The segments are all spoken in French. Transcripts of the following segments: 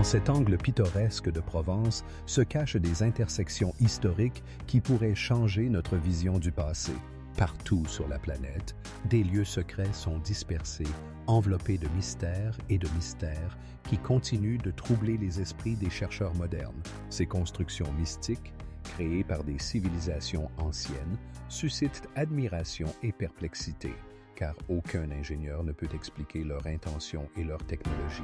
Dans cet angle pittoresque de Provence se cachent des intersections historiques qui pourraient changer notre vision du passé. Partout sur la planète, des lieux secrets sont dispersés, enveloppés de mystères qui continuent de troubler les esprits des chercheurs modernes. Ces constructions mystiques, créées par des civilisations anciennes, suscitent admiration et perplexité, car aucun ingénieur ne peut expliquer leur intention et leur technologie.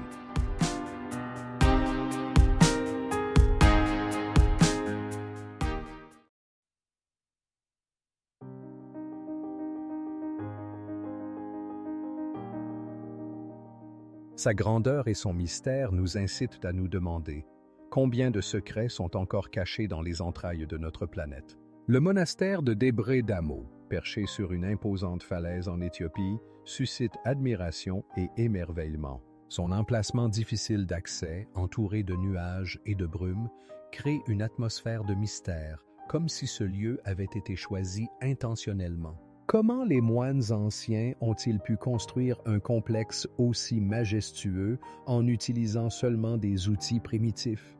Sa grandeur et son mystère nous incitent à nous demander combien de secrets sont encore cachés dans les entrailles de notre planète. Le monastère de Debre Damo, perché sur une imposante falaise en Éthiopie, suscite admiration et émerveillement. Son emplacement difficile d'accès, entouré de nuages et de brumes, crée une atmosphère de mystère, comme si ce lieu avait été choisi intentionnellement. Comment les moines anciens ont-ils pu construire un complexe aussi majestueux en utilisant seulement des outils primitifs?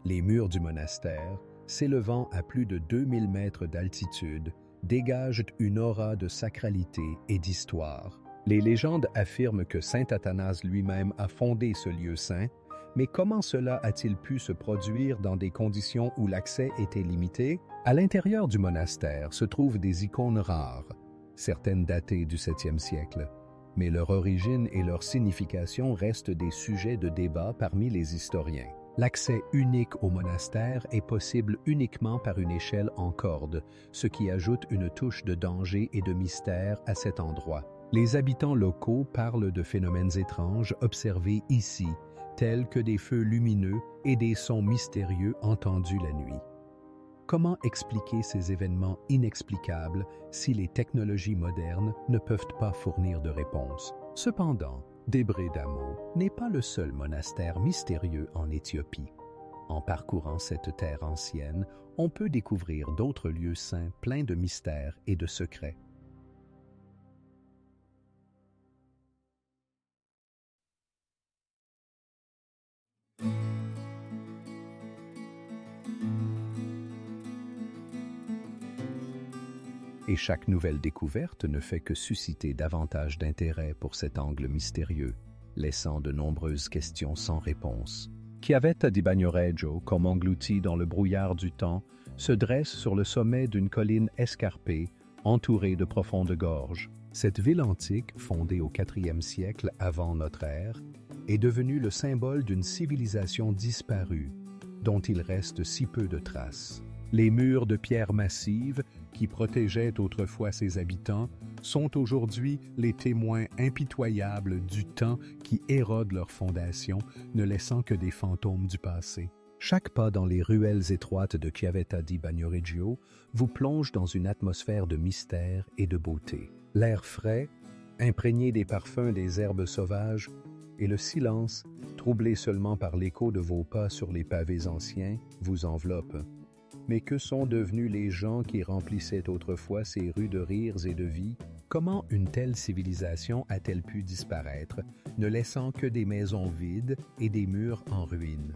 Les murs du monastère, s'élevant à plus de 2000 mètres d'altitude, dégagent une aura de sacralité et d'histoire. Les légendes affirment que saint Athanase lui-même a fondé ce lieu saint, mais comment cela a-t-il pu se produire dans des conditions où l'accès était limité? À l'intérieur du monastère se trouvent des icônes rares, certaines datées du 7e siècle, mais leur origine et leur signification restent des sujets de débat parmi les historiens. L'accès unique au monastère est possible uniquement par une échelle en corde, ce qui ajoute une touche de danger et de mystère à cet endroit. Les habitants locaux parlent de phénomènes étranges observés ici, tels que des feux lumineux et des sons mystérieux entendus la nuit. Comment expliquer ces événements inexplicables si les technologies modernes ne peuvent pas fournir de réponse? Cependant, Debre Damo n'est pas le seul monastère mystérieux en Éthiopie. En parcourant cette terre ancienne, on peut découvrir d'autres lieux saints pleins de mystères et de secrets. Et chaque nouvelle découverte ne fait que susciter davantage d'intérêt pour cet angle mystérieux, laissant de nombreuses questions sans réponse. Chiavetta di Bagnoregio, comme englouti dans le brouillard du temps, se dresse sur le sommet d'une colline escarpée, entourée de profondes gorges. Cette ville antique, fondée au IVe siècle avant notre ère, est devenue le symbole d'une civilisation disparue, dont il reste si peu de traces. Les murs de pierre massive, qui protégeaient autrefois ses habitants, sont aujourd'hui les témoins impitoyables du temps qui érode leurs fondations, ne laissant que des fantômes du passé. Chaque pas dans les ruelles étroites de Chiavetta di Bagnoregio vous plonge dans une atmosphère de mystère et de beauté. L'air frais, imprégné des parfums des herbes sauvages, et le silence, troublé seulement par l'écho de vos pas sur les pavés anciens, vous enveloppent. Mais que sont devenus les gens qui remplissaient autrefois ces rues de rires et de vie? Comment une telle civilisation a-t-elle pu disparaître, ne laissant que des maisons vides et des murs en ruine?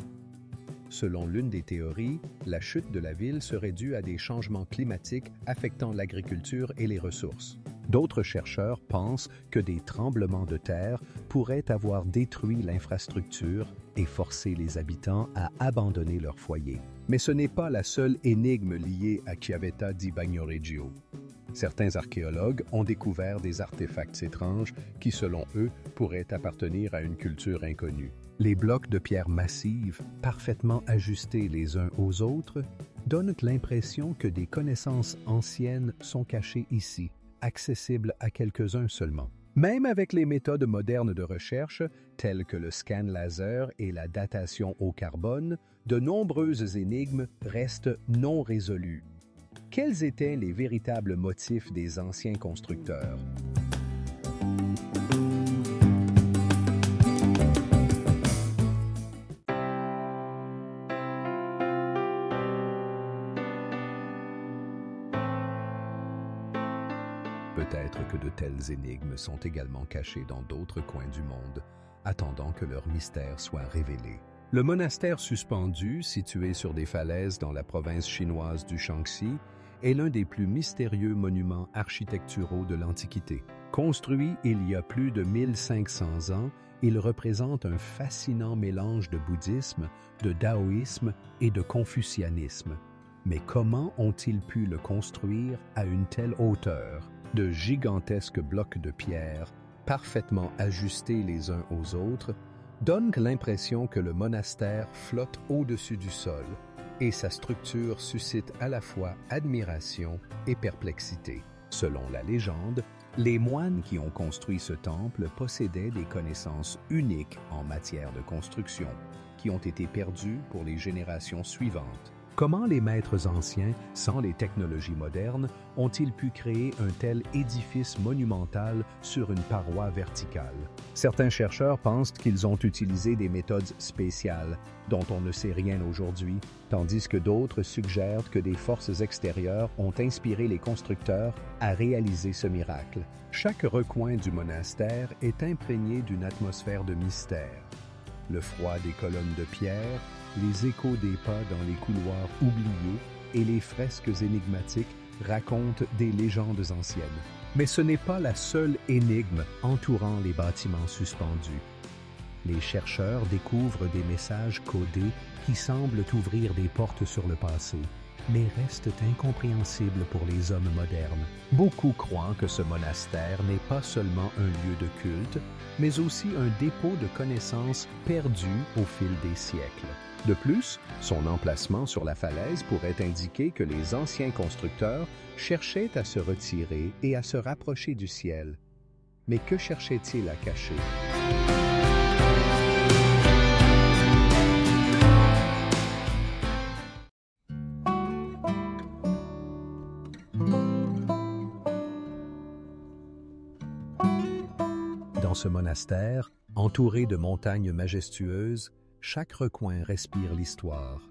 Selon l'une des théories, la chute de la ville serait due à des changements climatiques affectant l'agriculture et les ressources. D'autres chercheurs pensent que des tremblements de terre pourraient avoir détruit l'infrastructure et forcé les habitants à abandonner leur foyer. Mais ce n'est pas la seule énigme liée à Chiavetta di Bagnoregio. Certains archéologues ont découvert des artefacts étranges qui, selon eux, pourraient appartenir à une culture inconnue. Les blocs de pierre massive, parfaitement ajustés les uns aux autres, donnent l'impression que des connaissances anciennes sont cachées ici, accessibles à quelques-uns seulement. Même avec les méthodes modernes de recherche, telles que le scan laser et la datation au carbone, de nombreuses énigmes restent non résolues. Quels étaient les véritables motifs des anciens constructeurs? Peut-être que de telles énigmes sont également cachées dans d'autres coins du monde, attendant que leur mystère soit révélé. Le monastère suspendu, situé sur des falaises dans la province chinoise du Shaanxi, est l'un des plus mystérieux monuments architecturaux de l'Antiquité. Construit il y a plus de 1500 ans, il représente un fascinant mélange de bouddhisme, de taoïsme et de confucianisme. Mais comment ont-ils pu le construire à une telle hauteur? De gigantesques blocs de pierre, parfaitement ajustés les uns aux autres, donnent l'impression que le monastère flotte au-dessus du sol, et sa structure suscite à la fois admiration et perplexité. Selon la légende, les moines qui ont construit ce temple possédaient des connaissances uniques en matière de construction, qui ont été perdues pour les générations suivantes. Comment les maîtres anciens, sans les technologies modernes, ont-ils pu créer un tel édifice monumental sur une paroi verticale? Certains chercheurs pensent qu'ils ont utilisé des méthodes spéciales, dont on ne sait rien aujourd'hui, tandis que d'autres suggèrent que des forces extérieures ont inspiré les constructeurs à réaliser ce miracle. Chaque recoin du monastère est imprégné d'une atmosphère de mystère. Le froid des colonnes de pierre, les échos des pas dans les couloirs oubliés et les fresques énigmatiques racontent des légendes anciennes. Mais ce n'est pas la seule énigme entourant les bâtiments suspendus. Les chercheurs découvrent des messages codés qui semblent ouvrir des portes sur le passé, mais restent incompréhensibles pour les hommes modernes. Beaucoup croient que ce monastère n'est pas seulement un lieu de culte, mais aussi un dépôt de connaissances perdues au fil des siècles. De plus, son emplacement sur la falaise pourrait indiquer que les anciens constructeurs cherchaient à se retirer et à se rapprocher du ciel. Mais que cherchaient-ils à cacher? Dans ce monastère, entouré de montagnes majestueuses, chaque recoin respire l'histoire.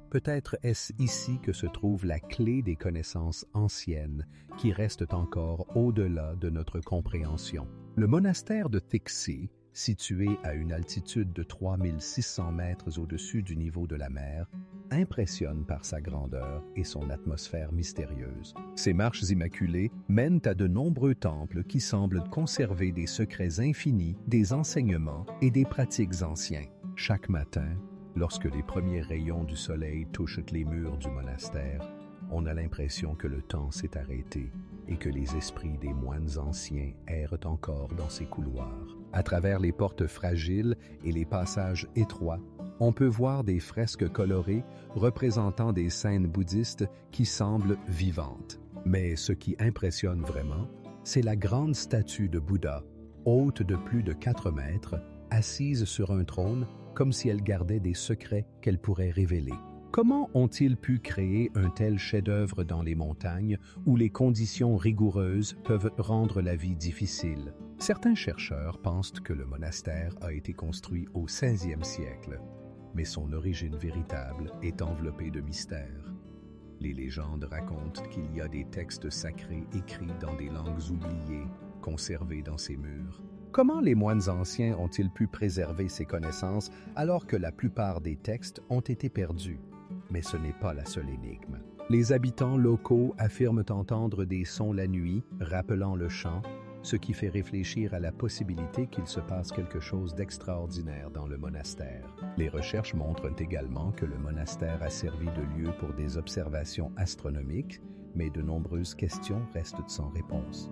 Peut-être est-ce ici que se trouve la clé des connaissances anciennes qui restent encore au-delà de notre compréhension. Le monastère de Tixi, situé à une altitude de 3600 mètres au-dessus du niveau de la mer, impressionne par sa grandeur et son atmosphère mystérieuse. Ces marches immaculées mènent à de nombreux temples qui semblent conserver des secrets infinis, des enseignements et des pratiques anciens. Chaque matin, lorsque les premiers rayons du soleil touchent les murs du monastère, on a l'impression que le temps s'est arrêté et que les esprits des moines anciens errent encore dans ces couloirs. À travers les portes fragiles et les passages étroits, on peut voir des fresques colorées représentant des scènes bouddhistes qui semblent vivantes. Mais ce qui impressionne vraiment, c'est la grande statue de Bouddha, haute de plus de 4 mètres, assise sur un trône comme si elle gardait des secrets qu'elle pourrait révéler. Comment ont-ils pu créer un tel chef-d'œuvre dans les montagnes où les conditions rigoureuses peuvent rendre la vie difficile? Certains chercheurs pensent que le monastère a été construit au XVIe siècle, mais son origine véritable est enveloppée de mystères. Les légendes racontent qu'il y a des textes sacrés écrits dans des langues oubliées, conservés dans ces murs. Comment les moines anciens ont-ils pu préserver ces connaissances alors que la plupart des textes ont été perdus? Mais ce n'est pas la seule énigme. Les habitants locaux affirment entendre des sons la nuit, rappelant le chant, ce qui fait réfléchir à la possibilité qu'il se passe quelque chose d'extraordinaire dans le monastère. Les recherches montrent également que le monastère a servi de lieu pour des observations astronomiques, mais de nombreuses questions restent sans réponse.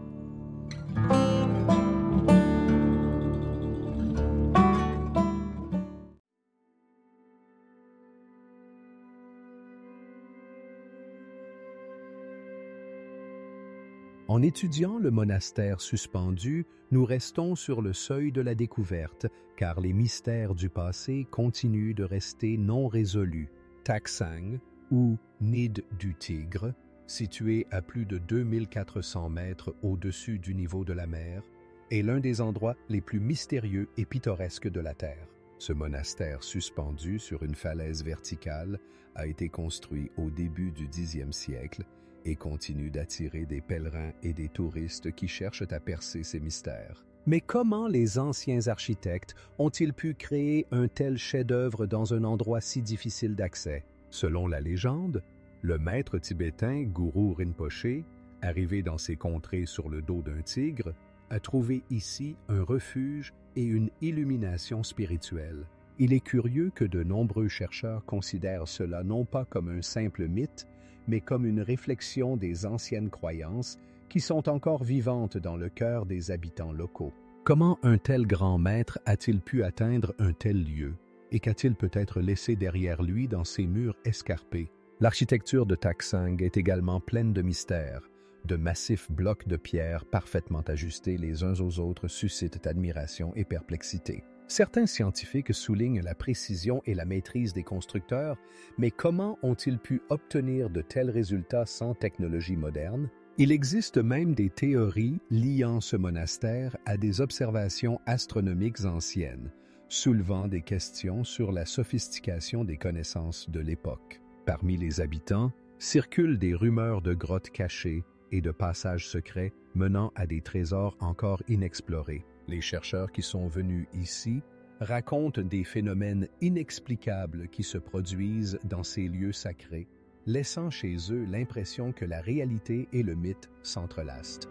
En étudiant le monastère suspendu, nous restons sur le seuil de la découverte, car les mystères du passé continuent de rester non résolus. Taksang, ou Nid du Tigre, situé à plus de 2400 mètres au-dessus du niveau de la mer, est l'un des endroits les plus mystérieux et pittoresques de la Terre. Ce monastère suspendu sur une falaise verticale a été construit au début du Xe siècle et continue d'attirer des pèlerins et des touristes qui cherchent à percer ces mystères. Mais comment les anciens architectes ont-ils pu créer un tel chef-d'œuvre dans un endroit si difficile d'accès? Selon la légende, le maître tibétain Guru Rinpoché, arrivé dans ces contrées sur le dos d'un tigre, a trouvé ici un refuge et une illumination spirituelle. Il est curieux que de nombreux chercheurs considèrent cela non pas comme un simple mythe, mais comme une réflexion des anciennes croyances qui sont encore vivantes dans le cœur des habitants locaux. Comment un tel grand maître a-t-il pu atteindre un tel lieu, et qu'a-t-il peut-être laissé derrière lui dans ces murs escarpés? L'architecture de Taksang est également pleine de mystères. De massifs blocs de pierre parfaitement ajustés les uns aux autres suscitent admiration et perplexité. Certains scientifiques soulignent la précision et la maîtrise des constructeurs, mais comment ont-ils pu obtenir de tels résultats sans technologie moderne? Il existe même des théories liant ce monastère à des observations astronomiques anciennes, soulevant des questions sur la sophistication des connaissances de l'époque. Parmi les habitants, circulent des rumeurs de grottes cachées et de passages secrets menant à des trésors encore inexplorés. Les chercheurs qui sont venus ici racontent des phénomènes inexplicables qui se produisent dans ces lieux sacrés, laissant chez eux l'impression que la réalité et le mythe s'entrelacent.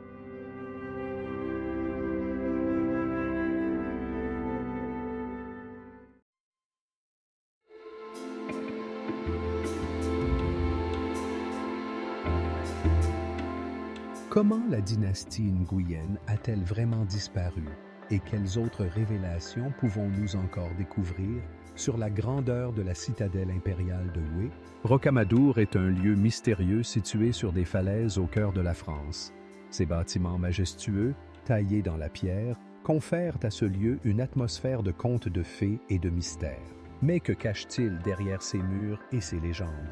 Comment la dynastie Nguyen a-t-elle vraiment disparu et quelles autres révélations pouvons-nous encore découvrir sur la grandeur de la citadelle impériale de Hue? Rocamadour est un lieu mystérieux situé sur des falaises au cœur de la France. Ces bâtiments majestueux, taillés dans la pierre, confèrent à ce lieu une atmosphère de contes de fées et de mystères. Mais que cache-t-il derrière ces murs et ces légendes?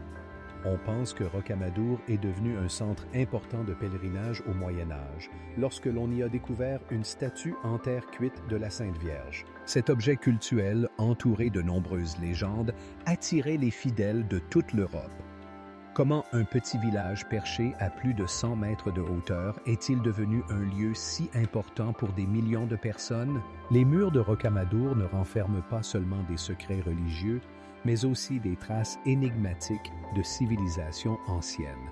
On pense que Rocamadour est devenu un centre important de pèlerinage au Moyen Âge, lorsque l'on y a découvert une statue en terre cuite de la Sainte Vierge. Cet objet cultuel, entouré de nombreuses légendes, attirait les fidèles de toute l'Europe. Comment un petit village perché à plus de 100 mètres de hauteur est-il devenu un lieu si important pour des millions de personnes? Les murs de Rocamadour ne renferment pas seulement des secrets religieux, mais aussi des traces énigmatiques de civilisations anciennes.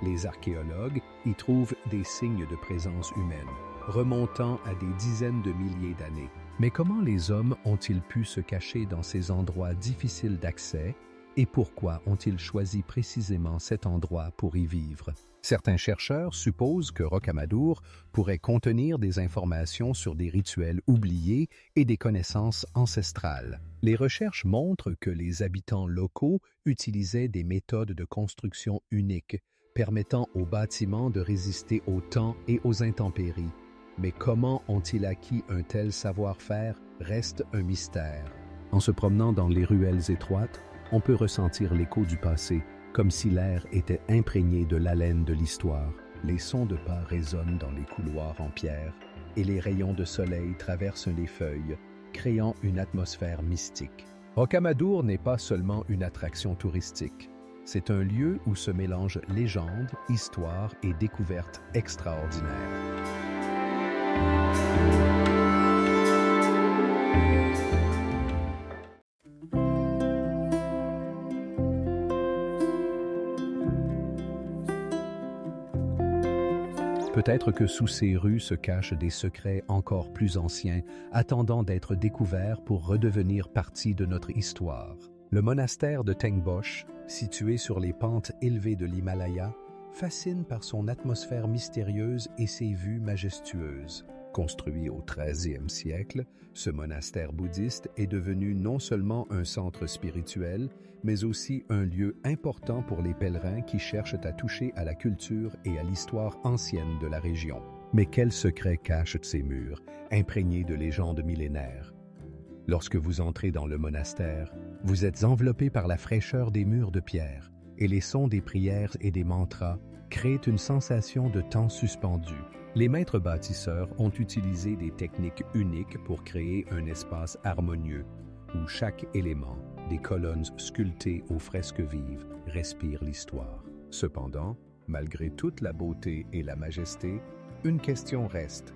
Les archéologues y trouvent des signes de présence humaine, remontant à des dizaines de milliers d'années. Mais comment les hommes ont-ils pu se cacher dans ces endroits difficiles d'accès et pourquoi ont-ils choisi précisément cet endroit pour y vivre? Certains chercheurs supposent que Rocamadour pourrait contenir des informations sur des rituels oubliés et des connaissances ancestrales. Les recherches montrent que les habitants locaux utilisaient des méthodes de construction uniques, permettant aux bâtiments de résister au temps et aux intempéries. Mais comment ont-ils acquis un tel savoir-faire reste un mystère. En se promenant dans les ruelles étroites, on peut ressentir l'écho du passé, comme si l'air était imprégné de l'haleine de l'histoire. Les sons de pas résonnent dans les couloirs en pierre, et les rayons de soleil traversent les feuilles, créant une atmosphère mystique. Rocamadour n'est pas seulement une attraction touristique. C'est un lieu où se mélangent légende, histoire et découvertes extraordinaires. Peut-être que sous ces rues se cachent des secrets encore plus anciens, attendant d'être découverts pour redevenir partie de notre histoire. Le monastère de Tengboche, situé sur les pentes élevées de l'Himalaya, fascine par son atmosphère mystérieuse et ses vues majestueuses. Construit au XIIIe siècle, ce monastère bouddhiste est devenu non seulement un centre spirituel, mais aussi un lieu important pour les pèlerins qui cherchent à toucher à la culture et à l'histoire ancienne de la région. Mais quels secrets cachent ces murs, imprégnés de légendes millénaires? Lorsque vous entrez dans le monastère, vous êtes enveloppé par la fraîcheur des murs de pierre, et les sons des prières et des mantras créent une sensation de temps suspendu. Les maîtres bâtisseurs ont utilisé des techniques uniques pour créer un espace harmonieux, où chaque élément, des colonnes sculptées aux fresques vives, respire l'histoire. Cependant, malgré toute la beauté et la majesté, une question reste.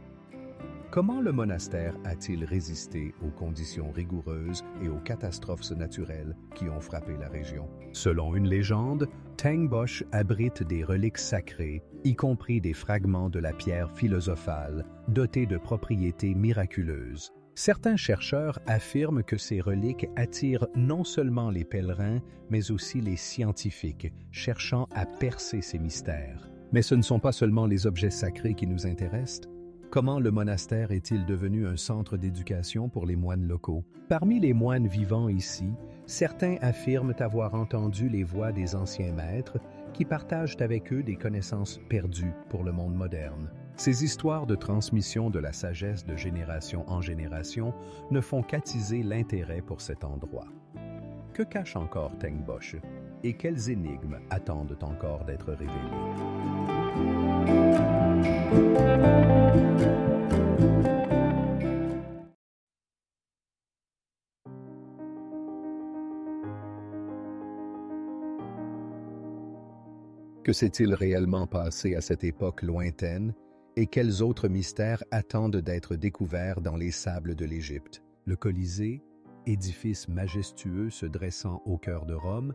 Comment le monastère a-t-il résisté aux conditions rigoureuses et aux catastrophes naturelles qui ont frappé la région? Selon une légende, Tengbosch abrite des reliques sacrées, y compris des fragments de la pierre philosophale, dotés de propriétés miraculeuses. Certains chercheurs affirment que ces reliques attirent non seulement les pèlerins, mais aussi les scientifiques, cherchant à percer ces mystères. Mais ce ne sont pas seulement les objets sacrés qui nous intéressent. Comment le monastère est-il devenu un centre d'éducation pour les moines locaux? Parmi les moines vivant ici, certains affirment avoir entendu les voix des anciens maîtres qui partagent avec eux des connaissances perdues pour le monde moderne. Ces histoires de transmission de la sagesse de génération en génération ne font qu'attiser l'intérêt pour cet endroit. Que cache encore Tengbosch et quelles énigmes attendent encore d'être révélées? Que s'est-il réellement passé à cette époque lointaine et quels autres mystères attendent d'être découverts dans les sables de l'Égypte? Le Colisée, édifice majestueux se dressant au cœur de Rome,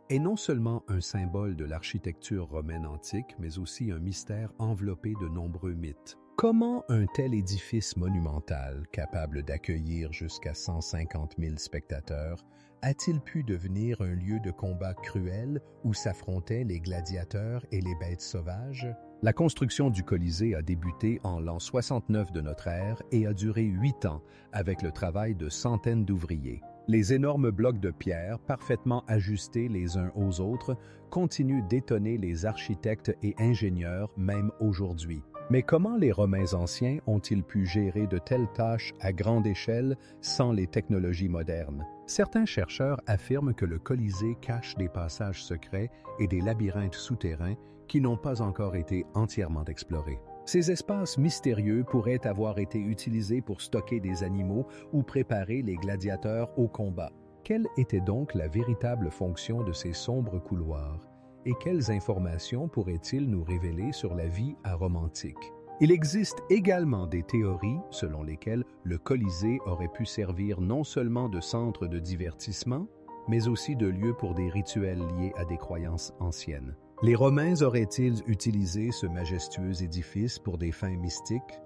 est non seulement un symbole de l'architecture romaine antique, mais aussi un mystère enveloppé de nombreux mythes. Comment un tel édifice monumental, capable d'accueillir jusqu'à 150 000 spectateurs, a-t-il pu devenir un lieu de combat cruel où s'affrontaient les gladiateurs et les bêtes sauvages? La construction du Colisée a débuté en l'an 69 de notre ère et a duré 8 ans avec le travail de centaines d'ouvriers. Les énormes blocs de pierre, parfaitement ajustés les uns aux autres, continuent d'étonner les architectes et ingénieurs même aujourd'hui. Mais comment les Romains anciens ont-ils pu gérer de telles tâches à grande échelle sans les technologies modernes? Certains chercheurs affirment que le Colisée cache des passages secrets et des labyrinthes souterrains qui n'ont pas encore été entièrement explorés. Ces espaces mystérieux pourraient avoir été utilisés pour stocker des animaux ou préparer les gladiateurs au combat. Quelle était donc la véritable fonction de ces sombres couloirs? Et quelles informations pourraient-ils nous révéler sur la vie à Rome antique? Il existe également des théories selon lesquelles le Colisée aurait pu servir non seulement de centre de divertissement, mais aussi de lieu pour des rituels liés à des croyances anciennes. Les Romains auraient-ils utilisé ce majestueux édifice pour des fins mystiques?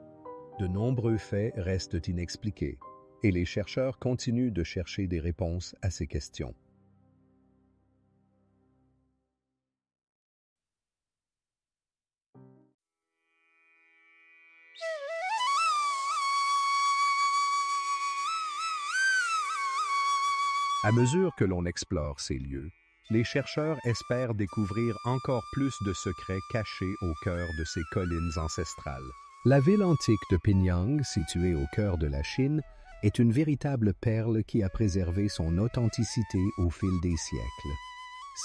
De nombreux faits restent inexpliqués, et les chercheurs continuent de chercher des réponses à ces questions. À mesure que l'on explore ces lieux, les chercheurs espèrent découvrir encore plus de secrets cachés au cœur de ces collines ancestrales. La ville antique de Pinyang, située au cœur de la Chine, est une véritable perle qui a préservé son authenticité au fil des siècles.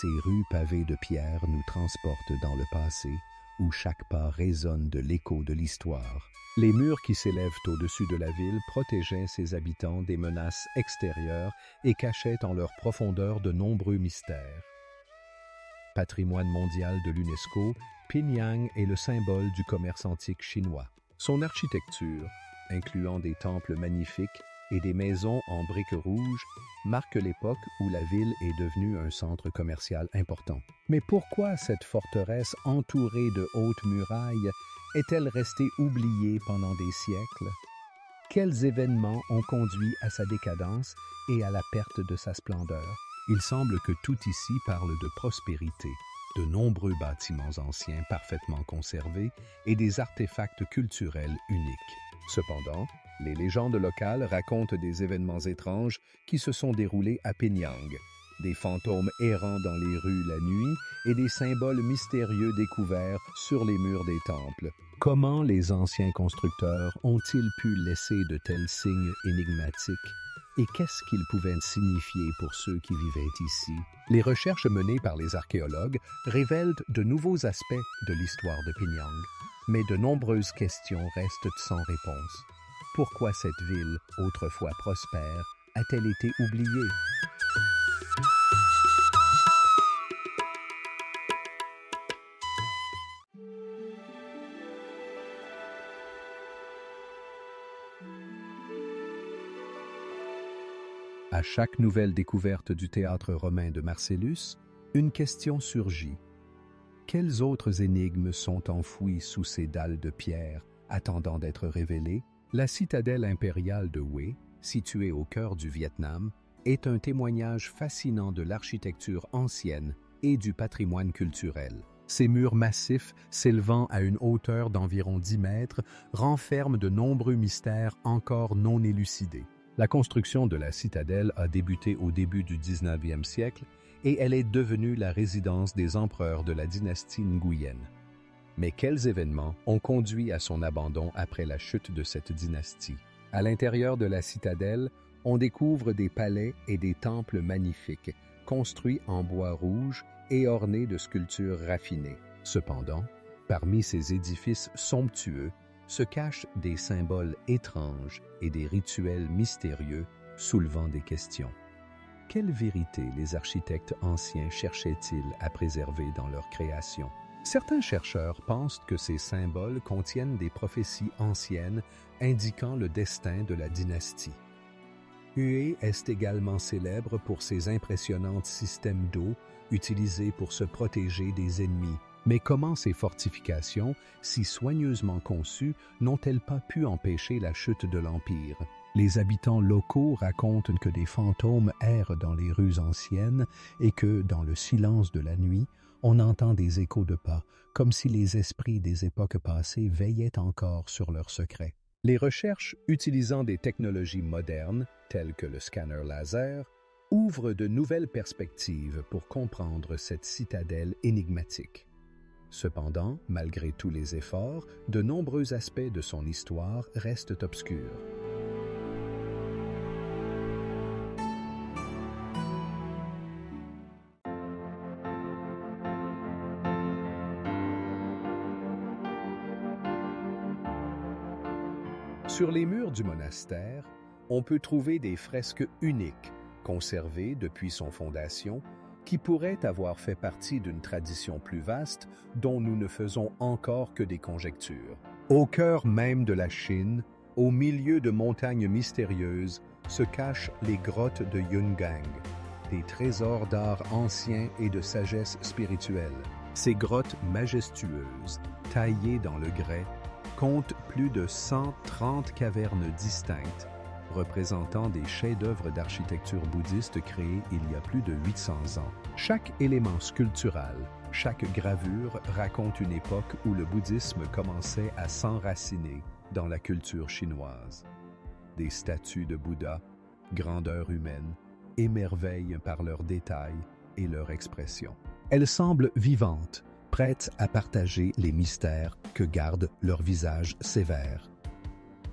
Ces rues pavées de pierre nous transportent dans le passé, où chaque pas résonne de l'écho de l'histoire. Les murs qui s'élèvent au-dessus de la ville protégeaient ses habitants des menaces extérieures et cachaient en leur profondeur de nombreux mystères. Patrimoine mondial de l'UNESCO, Pinyang est le symbole du commerce antique chinois. Son architecture, incluant des temples magnifiques et des maisons en briques rouges, marque l'époque où la ville est devenue un centre commercial important. Mais pourquoi cette forteresse entourée de hautes murailles est-elle restée oubliée pendant des siècles? Quels événements ont conduit à sa décadence et à la perte de sa splendeur? Il semble que tout ici parle de prospérité, de nombreux bâtiments anciens parfaitement conservés et des artefacts culturels uniques. Cependant, les légendes locales racontent des événements étranges qui se sont déroulés à Pinyang, des fantômes errant dans les rues la nuit et des symboles mystérieux découverts sur les murs des temples. Comment les anciens constructeurs ont-ils pu laisser de tels signes énigmatiques? Et qu'est-ce qu'ils pouvaient signifier pour ceux qui vivaient ici? Les recherches menées par les archéologues révèlent de nouveaux aspects de l'histoire de Pinyang, mais de nombreuses questions restent sans réponse. Pourquoi cette ville, autrefois prospère, a-t-elle été oubliée? À chaque nouvelle découverte du théâtre romain de Marcellus, une question surgit. Quelles autres énigmes sont enfouies sous ces dalles de pierre, attendant d'être révélées? La citadelle impériale de Hue, située au cœur du Vietnam, est un témoignage fascinant de l'architecture ancienne et du patrimoine culturel. Ces murs massifs, s'élevant à une hauteur d'environ 10 mètres, renferment de nombreux mystères encore non élucidés. La construction de la citadelle a débuté au début du 19e siècle et elle est devenue la résidence des empereurs de la dynastie Nguyen. Mais quels événements ont conduit à son abandon après la chute de cette dynastie? À l'intérieur de la citadelle, on découvre des palais et des temples magnifiques, construits en bois rouge et ornés de sculptures raffinées. Cependant, parmi ces édifices somptueux se cachent des symboles étranges et des rituels mystérieux soulevant des questions. Quelle vérité les architectes anciens cherchaient-ils à préserver dans leur création? Certains chercheurs pensent que ces symboles contiennent des prophéties anciennes indiquant le destin de la dynastie. Hue est également célèbre pour ses impressionnants systèmes d'eau utilisés pour se protéger des ennemis. Mais comment ces fortifications, si soigneusement conçues, n'ont-elles pas pu empêcher la chute de l'Empire? Les habitants locaux racontent que des fantômes errent dans les rues anciennes et que, dans le silence de la nuit, on entend des échos de pas, comme si les esprits des époques passées veillaient encore sur leurs secrets. Les recherches utilisant des technologies modernes, telles que le scanner laser, ouvrent de nouvelles perspectives pour comprendre cette citadelle énigmatique. Cependant, malgré tous les efforts, de nombreux aspects de son histoire restent obscurs. Sur les murs du monastère, on peut trouver des fresques uniques, conservées depuis son fondation, qui pourraient avoir fait partie d'une tradition plus vaste dont nous ne faisons encore que des conjectures. Au cœur même de la Chine, au milieu de montagnes mystérieuses, se cachent les grottes de Yungang, des trésors d'art anciens et de sagesse spirituelle. Ces grottes majestueuses, taillées dans le grès, comptent plus de 130 cavernes distinctes, représentant des chefs-d'œuvre d'architecture bouddhiste créés il y a plus de 800 ans. Chaque élément sculptural, chaque gravure raconte une époque où le bouddhisme commençait à s'enraciner dans la culture chinoise. Des statues de Bouddha, grandeur humaine, émerveillent par leurs détails et leur expression. Elles semblent vivantes, prêtes à partager les mystères que gardent leurs visages sévères.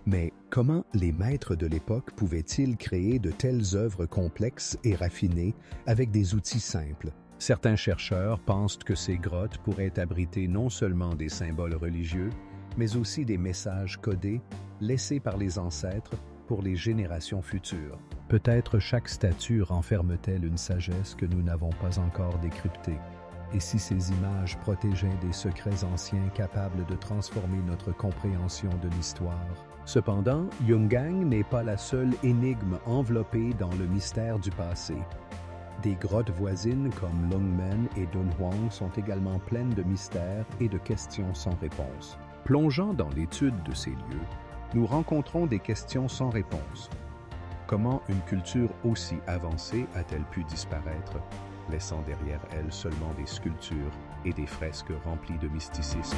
Mais comment les maîtres de l'époque pouvaient-ils créer de telles œuvres complexes et raffinées avec des outils simples? Certains chercheurs pensent que ces grottes pourraient abriter non seulement des symboles religieux, mais aussi des messages codés laissés par les ancêtres pour les générations futures. Peut-être chaque statue renferme-t-elle une sagesse que nous n'avons pas encore décryptée. Et si ces images protégeaient des secrets anciens capables de transformer notre compréhension de l'histoire? Cependant, Yungang n'est pas la seule énigme enveloppée dans le mystère du passé. Des grottes voisines comme Longmen et Dunhuang sont également pleines de mystères et de questions sans réponse. Plongeant dans l'étude de ces lieux, nous rencontrons des questions sans réponse. Comment une culture aussi avancée a-t-elle pu disparaître, laissant derrière elle seulement des sculptures et des fresques remplies de mysticisme?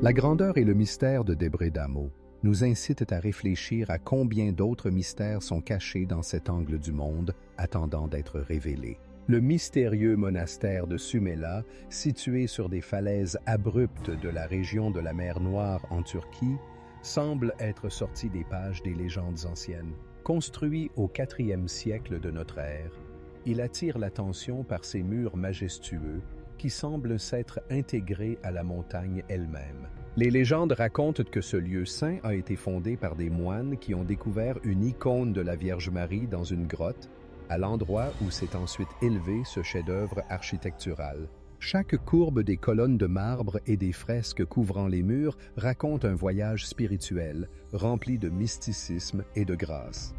La grandeur et le mystère de Debre Damo nous incitent à réfléchir à combien d'autres mystères sont cachés dans cet angle du monde, attendant d'être révélés. Le mystérieux monastère de Sumela, situé sur des falaises abruptes de la région de la mer Noire en Turquie, semble être sorti des pages des légendes anciennes. Construit au IVe siècle de notre ère, il attire l'attention par ses murs majestueux qui semblent s'être intégrés à la montagne elle-même. Les légendes racontent que ce lieu saint a été fondé par des moines qui ont découvert une icône de la Vierge Marie dans une grotte à l'endroit où s'est ensuite élevé ce chef-d'œuvre architectural. Chaque courbe des colonnes de marbre et des fresques couvrant les murs raconte un voyage spirituel, rempli de mysticisme et de grâce.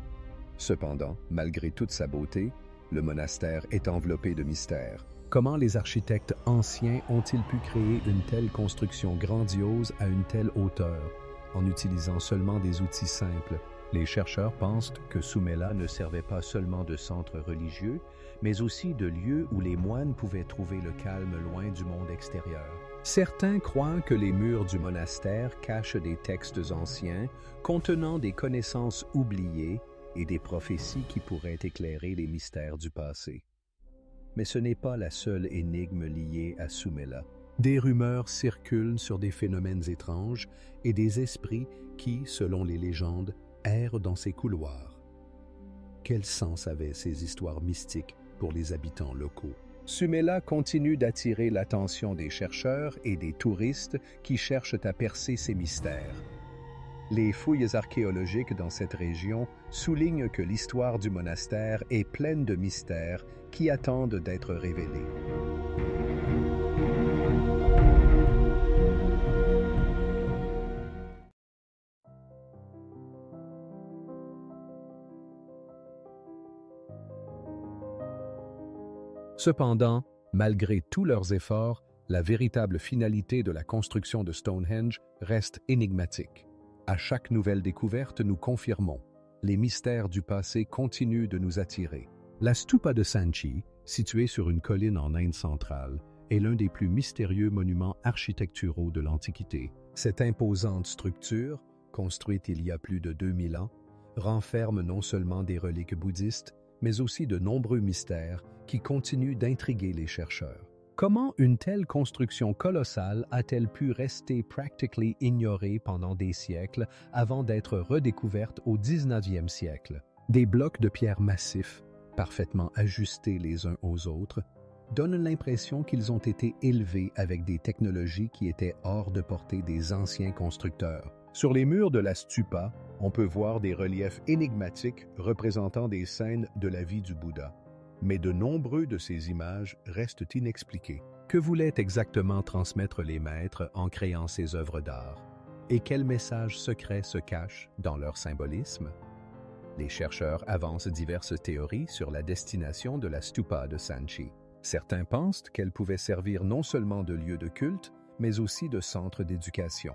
Cependant, malgré toute sa beauté, le monastère est enveloppé de mystères. Comment les architectes anciens ont-ils pu créer une telle construction grandiose à une telle hauteur, en utilisant seulement des outils simples? Les chercheurs pensent que Soumela ne servait pas seulement de centre religieux, mais aussi de lieu où les moines pouvaient trouver le calme loin du monde extérieur. Certains croient que les murs du monastère cachent des textes anciens contenant des connaissances oubliées et des prophéties qui pourraient éclairer les mystères du passé. Mais ce n'est pas la seule énigme liée à Soumela. Des rumeurs circulent sur des phénomènes étranges et des esprits qui, selon les légendes, errent dans ces couloirs. Quel sens avaient ces histoires mystiques pour les habitants locaux? Soumela continue d'attirer l'attention des chercheurs et des touristes qui cherchent à percer ces mystères. Les fouilles archéologiques dans cette région soulignent que l'histoire du monastère est pleine de mystères qui attendent d'être révélés. Cependant, malgré tous leurs efforts, la véritable finalité de la construction de Stonehenge reste énigmatique. À chaque nouvelle découverte, nous confirmons, les mystères du passé continuent de nous attirer. La stupa de Sanchi, située sur une colline en Inde centrale, est l'un des plus mystérieux monuments architecturaux de l'Antiquité. Cette imposante structure, construite il y a plus de 2000 ans, renferme non seulement des reliques bouddhistes, mais aussi de nombreux mystères qui continuent d'intriguer les chercheurs. Comment une telle construction colossale a-t-elle pu rester pratiquement ignorée pendant des siècles avant d'être redécouverte au 19e siècle? Des blocs de pierre massifs, parfaitement ajustés les uns aux autres, donnent l'impression qu'ils ont été élevés avec des technologies qui étaient hors de portée des anciens constructeurs. Sur les murs de la stupa, on peut voir des reliefs énigmatiques représentant des scènes de la vie du Bouddha. Mais de nombreux de ces images restent inexpliqués. Que voulaient exactement transmettre les maîtres en créant ces œuvres d'art? Et quel message secret se cache dans leur symbolisme? Les chercheurs avancent diverses théories sur la destination de la stupa de Sanchi. Certains pensent qu'elle pouvait servir non seulement de lieu de culte, mais aussi de centre d'éducation.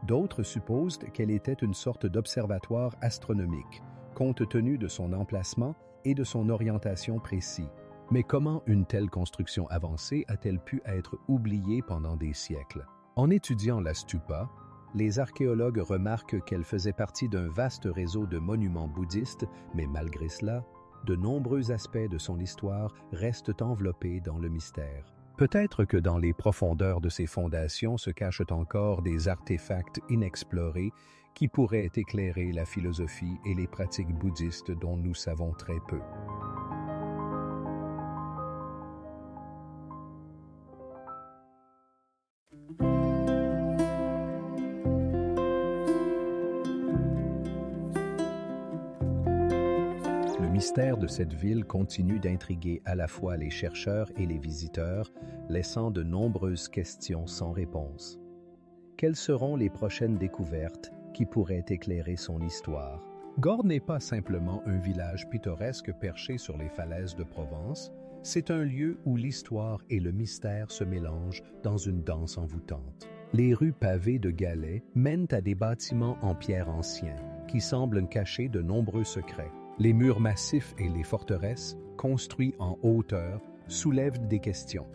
D'autres supposent qu'elle était une sorte d'observatoire astronomique, compte tenu de son emplacement et de son orientation précise. Mais comment une telle construction avancée a-t-elle pu être oubliée pendant des siècles? En étudiant la stupa, les archéologues remarquent qu'elle faisait partie d'un vaste réseau de monuments bouddhistes, mais malgré cela, de nombreux aspects de son histoire restent enveloppés dans le mystère. Peut-être que dans les profondeurs de ces fondations se cachent encore des artefacts inexplorés qui pourraient éclairer la philosophie et les pratiques bouddhistes dont nous savons très peu. Le mystère de cette ville continue d'intriguer à la fois les chercheurs et les visiteurs, laissant de nombreuses questions sans réponse. Quelles seront les prochaines découvertes qui pourraient éclairer son histoire? Gordes n'est pas simplement un village pittoresque perché sur les falaises de Provence, c'est un lieu où l'histoire et le mystère se mélangent dans une danse envoûtante. Les rues pavées de galets mènent à des bâtiments en pierre anciens, qui semblent cacher de nombreux secrets. Les murs massifs et les forteresses, construits en hauteur, soulèvent des questions.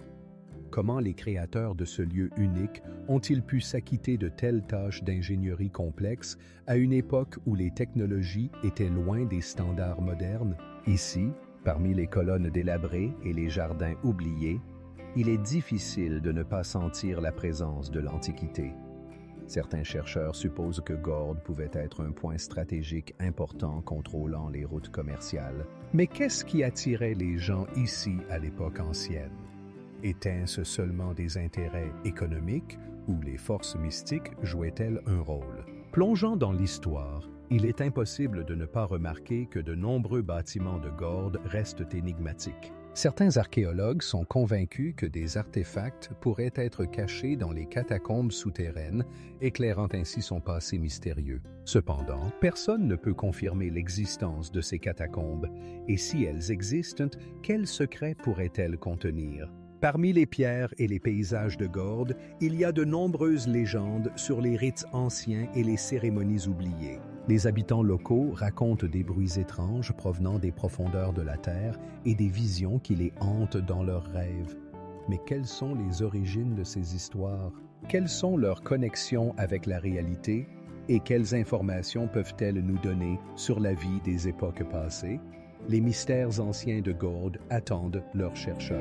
Comment les créateurs de ce lieu unique ont-ils pu s'acquitter de telles tâches d'ingénierie complexes à une époque où les technologies étaient loin des standards modernes? Ici, parmi les colonnes délabrées et les jardins oubliés, il est difficile de ne pas sentir la présence de l'Antiquité. Certains chercheurs supposent que Gordes pouvait être un point stratégique important contrôlant les routes commerciales. Mais qu'est-ce qui attirait les gens ici à l'époque ancienne? Étaient-ce seulement des intérêts économiques ou les forces mystiques jouaient-elles un rôle? Plongeant dans l'histoire Il est impossible de ne pas remarquer que de nombreux bâtiments de Gord restent énigmatiques. Certains archéologues sont convaincus que des artefacts pourraient être cachés dans les catacombes souterraines, éclairant ainsi son passé mystérieux. Cependant, personne ne peut confirmer l'existence de ces catacombes, et si elles existent, quels secrets pourraient-elles contenir? Parmi les pierres et les paysages de Gord, il y a de nombreuses légendes sur les rites anciens et les cérémonies oubliées. Les habitants locaux racontent des bruits étranges provenant des profondeurs de la terre et des visions qui les hantent dans leurs rêves. Mais quelles sont les origines de ces histoires? Quelles sont leurs connexions avec la réalité? Et quelles informations peuvent-elles nous donner sur la vie des époques passées? Les mystères anciens de Gord attendent leurs chercheurs.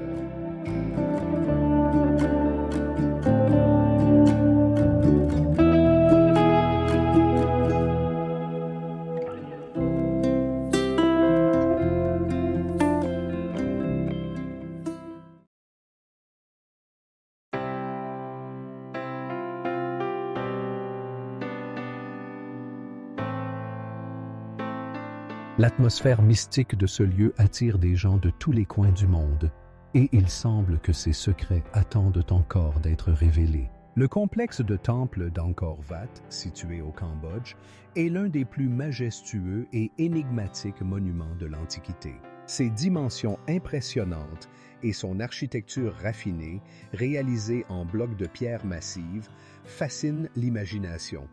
L'atmosphère mystique de ce lieu attire des gens de tous les coins du monde, et il semble que ces secrets attendent encore d'être révélés. Le complexe de temple d'Angkor Wat, situé au Cambodge, est l'un des plus majestueux et énigmatiques monuments de l'Antiquité. Ses dimensions impressionnantes et son architecture raffinée, réalisée en blocs de pierre massive, fascinent l'imagination.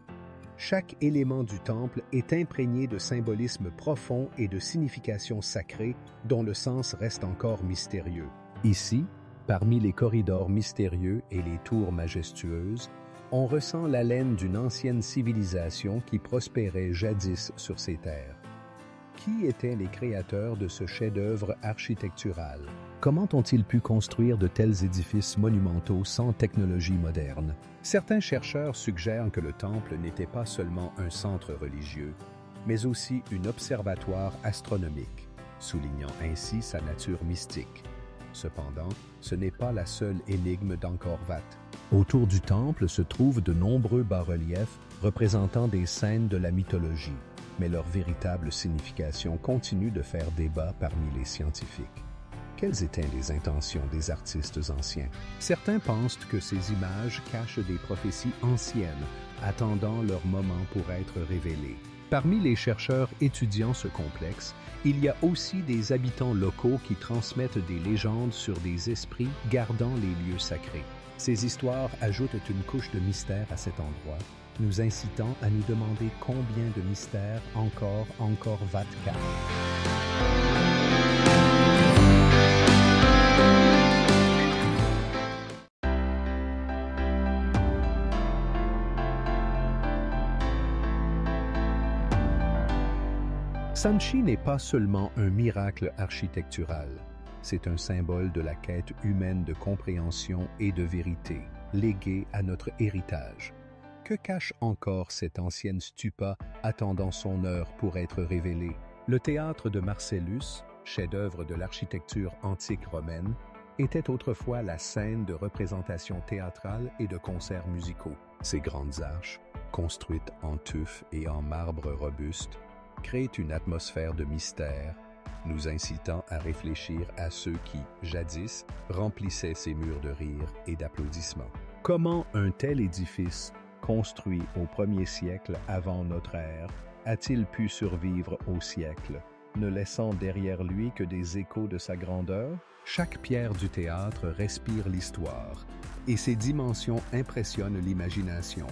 Chaque élément du temple est imprégné de symbolisme profond et de signification sacrée dont le sens reste encore mystérieux. Ici, parmi les corridors mystérieux et les tours majestueuses, on ressent l'haleine d'une ancienne civilisation qui prospérait jadis sur ces terres. Qui étaient les créateurs de ce chef-d'œuvre architectural? Comment ont-ils pu construire de tels édifices monumentaux sans technologie moderne? Certains chercheurs suggèrent que le temple n'était pas seulement un centre religieux, mais aussi un observatoire astronomique, soulignant ainsi sa nature mystique. Cependant, ce n'est pas la seule énigme d'Angkor Wat. Autour du temple se trouvent de nombreux bas-reliefs représentant des scènes de la mythologie, mais leur véritable signification continue de faire débat parmi les scientifiques. Quelles étaient les intentions des artistes anciens? Certains pensent que ces images cachent des prophéties anciennes, attendant leur moment pour être révélées. Parmi les chercheurs étudiant ce complexe, il y a aussi des habitants locaux qui transmettent des légendes sur des esprits gardant les lieux sacrés. Ces histoires ajoutent une couche de mystère à cet endroit, nous incitant à nous demander combien de mystères encore Angkor Wat cache. Sanchi n'est pas seulement un miracle architectural, c'est un symbole de la quête humaine de compréhension et de vérité, léguée à notre héritage. Que cache encore cette ancienne stupa attendant son heure pour être révélée? Le théâtre de Marcellus, chef-d'œuvre de l'architecture antique romaine, était autrefois la scène de représentations théâtrales et de concerts musicaux. Ces grandes arches, construites en tuf et en marbre robuste, créent une atmosphère de mystère, nous incitant à réfléchir à ceux qui, jadis, remplissaient ces murs de rire et d'applaudissements. Comment un tel édifice, construit au 1er siècle avant notre ère, a-t-il pu survivre au siècle, ne laissant derrière lui que des échos de sa grandeur? Chaque pierre du théâtre respire l'histoire, et ses dimensions impressionnent l'imagination.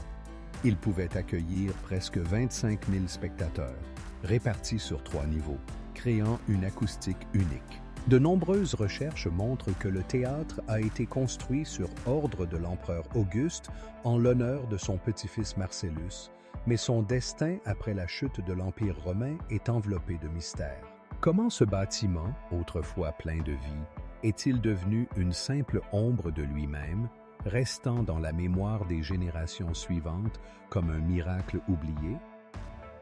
Il pouvait accueillir presque 25 000 spectateurs, répartis sur 3 niveaux, créant une acoustique unique. De nombreuses recherches montrent que le théâtre a été construit sur ordre de l'empereur Auguste en l'honneur de son petit-fils Marcellus, mais son destin après la chute de l'Empire romain est enveloppé de mystères. Comment ce bâtiment, autrefois plein de vie, est-il devenu une simple ombre de lui-même, restant dans la mémoire des générations suivantes comme un miracle oublié?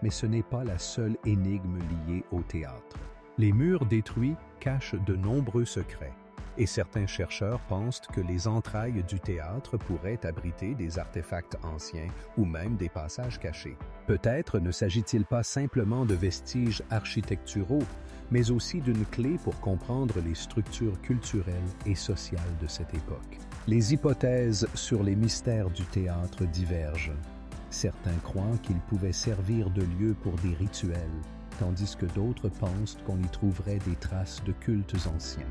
Mais ce n'est pas la seule énigme liée au théâtre. Les murs détruits cachent de nombreux secrets. Et certains chercheurs pensent que les entrailles du théâtre pourraient abriter des artefacts anciens ou même des passages cachés. Peut-être ne s'agit-il pas simplement de vestiges architecturaux, mais aussi d'une clé pour comprendre les structures culturelles et sociales de cette époque. Les hypothèses sur les mystères du théâtre divergent. Certains croient qu'il pouvait servir de lieu pour des rituels, tandis que d'autres pensent qu'on y trouverait des traces de cultes anciens.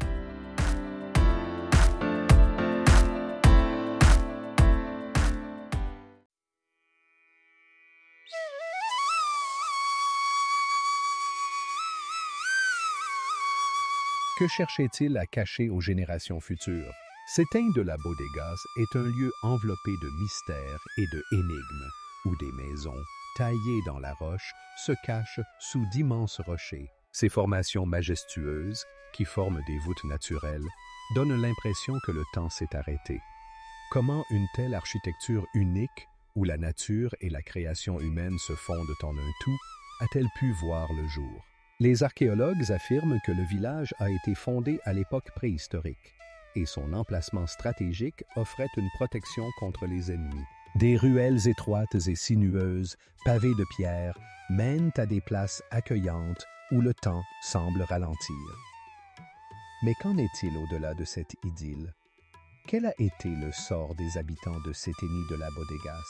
Que cherchait-il à cacher aux générations futures? Cétain de la Bodegas est un lieu enveloppé de mystères et de énigmes, où des maisons, taillées dans la roche, se cachent sous d'immenses rochers. Ces formations majestueuses, qui forment des voûtes naturelles, donnent l'impression que le temps s'est arrêté. Comment une telle architecture unique, où la nature et la création humaine se fondent en un tout, a-t-elle pu voir le jour? Les archéologues affirment que le village a été fondé à l'époque préhistorique et son emplacement stratégique offrait une protection contre les ennemis. Des ruelles étroites et sinueuses, pavées de pierres, mènent à des places accueillantes où le temps semble ralentir. Mais qu'en est-il au-delà de cette idylle? Quel a été le sort des habitants de Céténie de la Bodegas?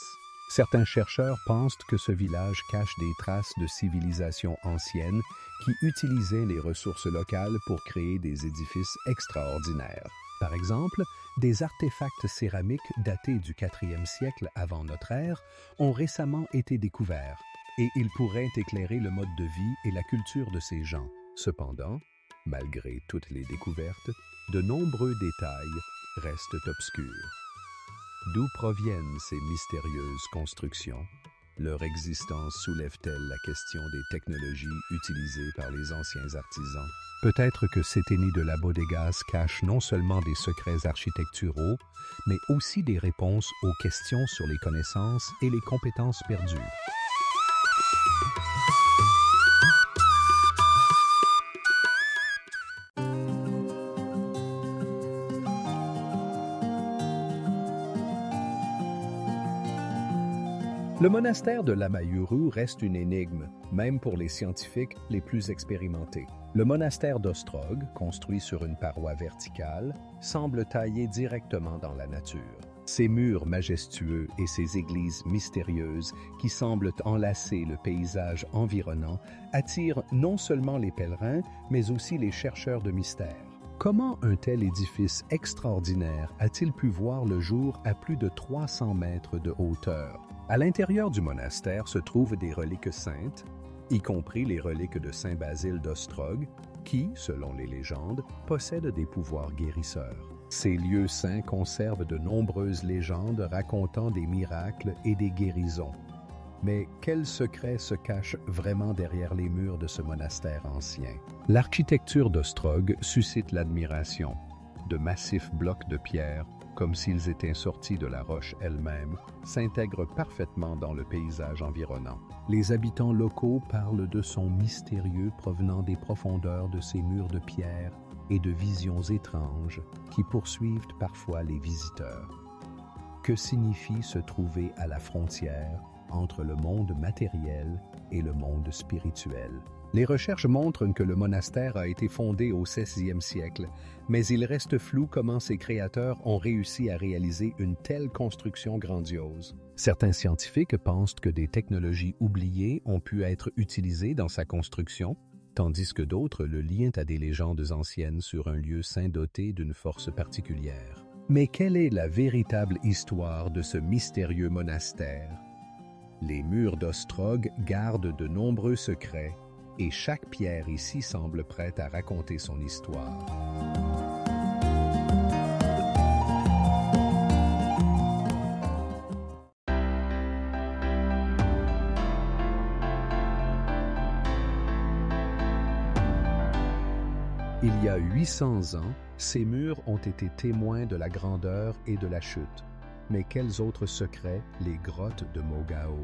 Certains chercheurs pensent que ce village cache des traces de civilisations anciennes qui utilisaient les ressources locales pour créer des édifices extraordinaires. Par exemple, des artefacts céramiques datés du IVe siècle avant notre ère ont récemment été découverts et ils pourraient éclairer le mode de vie et la culture de ces gens. Cependant, malgré toutes les découvertes, de nombreux détails restent obscurs. D'où proviennent ces mystérieuses constructions? Leur existence soulève-t-elle la question des technologies utilisées par les anciens artisans? Peut-être que Céténie de la Bodegas cache non seulement des secrets architecturaux, mais aussi des réponses aux questions sur les connaissances et les compétences perdues. Le monastère de Lamayuru reste une énigme, même pour les scientifiques les plus expérimentés. Le monastère d'Ostrog, construit sur une paroi verticale, semble taillé directement dans la nature. Ses murs majestueux et ses églises mystérieuses qui semblent enlacer le paysage environnant attirent non seulement les pèlerins, mais aussi les chercheurs de mystères. Comment un tel édifice extraordinaire a-t-il pu voir le jour à plus de 300 mètres de hauteur? À l'intérieur du monastère se trouvent des reliques saintes, y compris les reliques de Saint Basile d'Ostrog, qui, selon les légendes, possèdent des pouvoirs guérisseurs. Ces lieux saints conservent de nombreuses légendes racontant des miracles et des guérisons. Mais quel secret se cache vraiment derrière les murs de ce monastère ancien? L'architecture d'Ostrog suscite l'admiration. De massifs blocs de pierre, comme s'ils étaient sortis de la roche elle-même, s'intègrent parfaitement dans le paysage environnant. Les habitants locaux parlent de sons mystérieux provenant des profondeurs de ces murs de pierre et de visions étranges qui poursuivent parfois les visiteurs. Que signifie se trouver à la frontière entre le monde matériel et le monde spirituel? Les recherches montrent que le monastère a été fondé au XVIe siècle, mais il reste flou comment ses créateurs ont réussi à réaliser une telle construction grandiose. Certains scientifiques pensent que des technologies oubliées ont pu être utilisées dans sa construction, tandis que d'autres le lient à des légendes anciennes sur un lieu saint doté d'une force particulière. Mais quelle est la véritable histoire de ce mystérieux monastère? Les murs d'Ostrog gardent de nombreux secrets, et chaque pierre ici semble prête à raconter son histoire. Il y a 800 ans, ces murs ont été témoins de la grandeur et de la chute. Mais quels autres secrets les grottes de Mogao,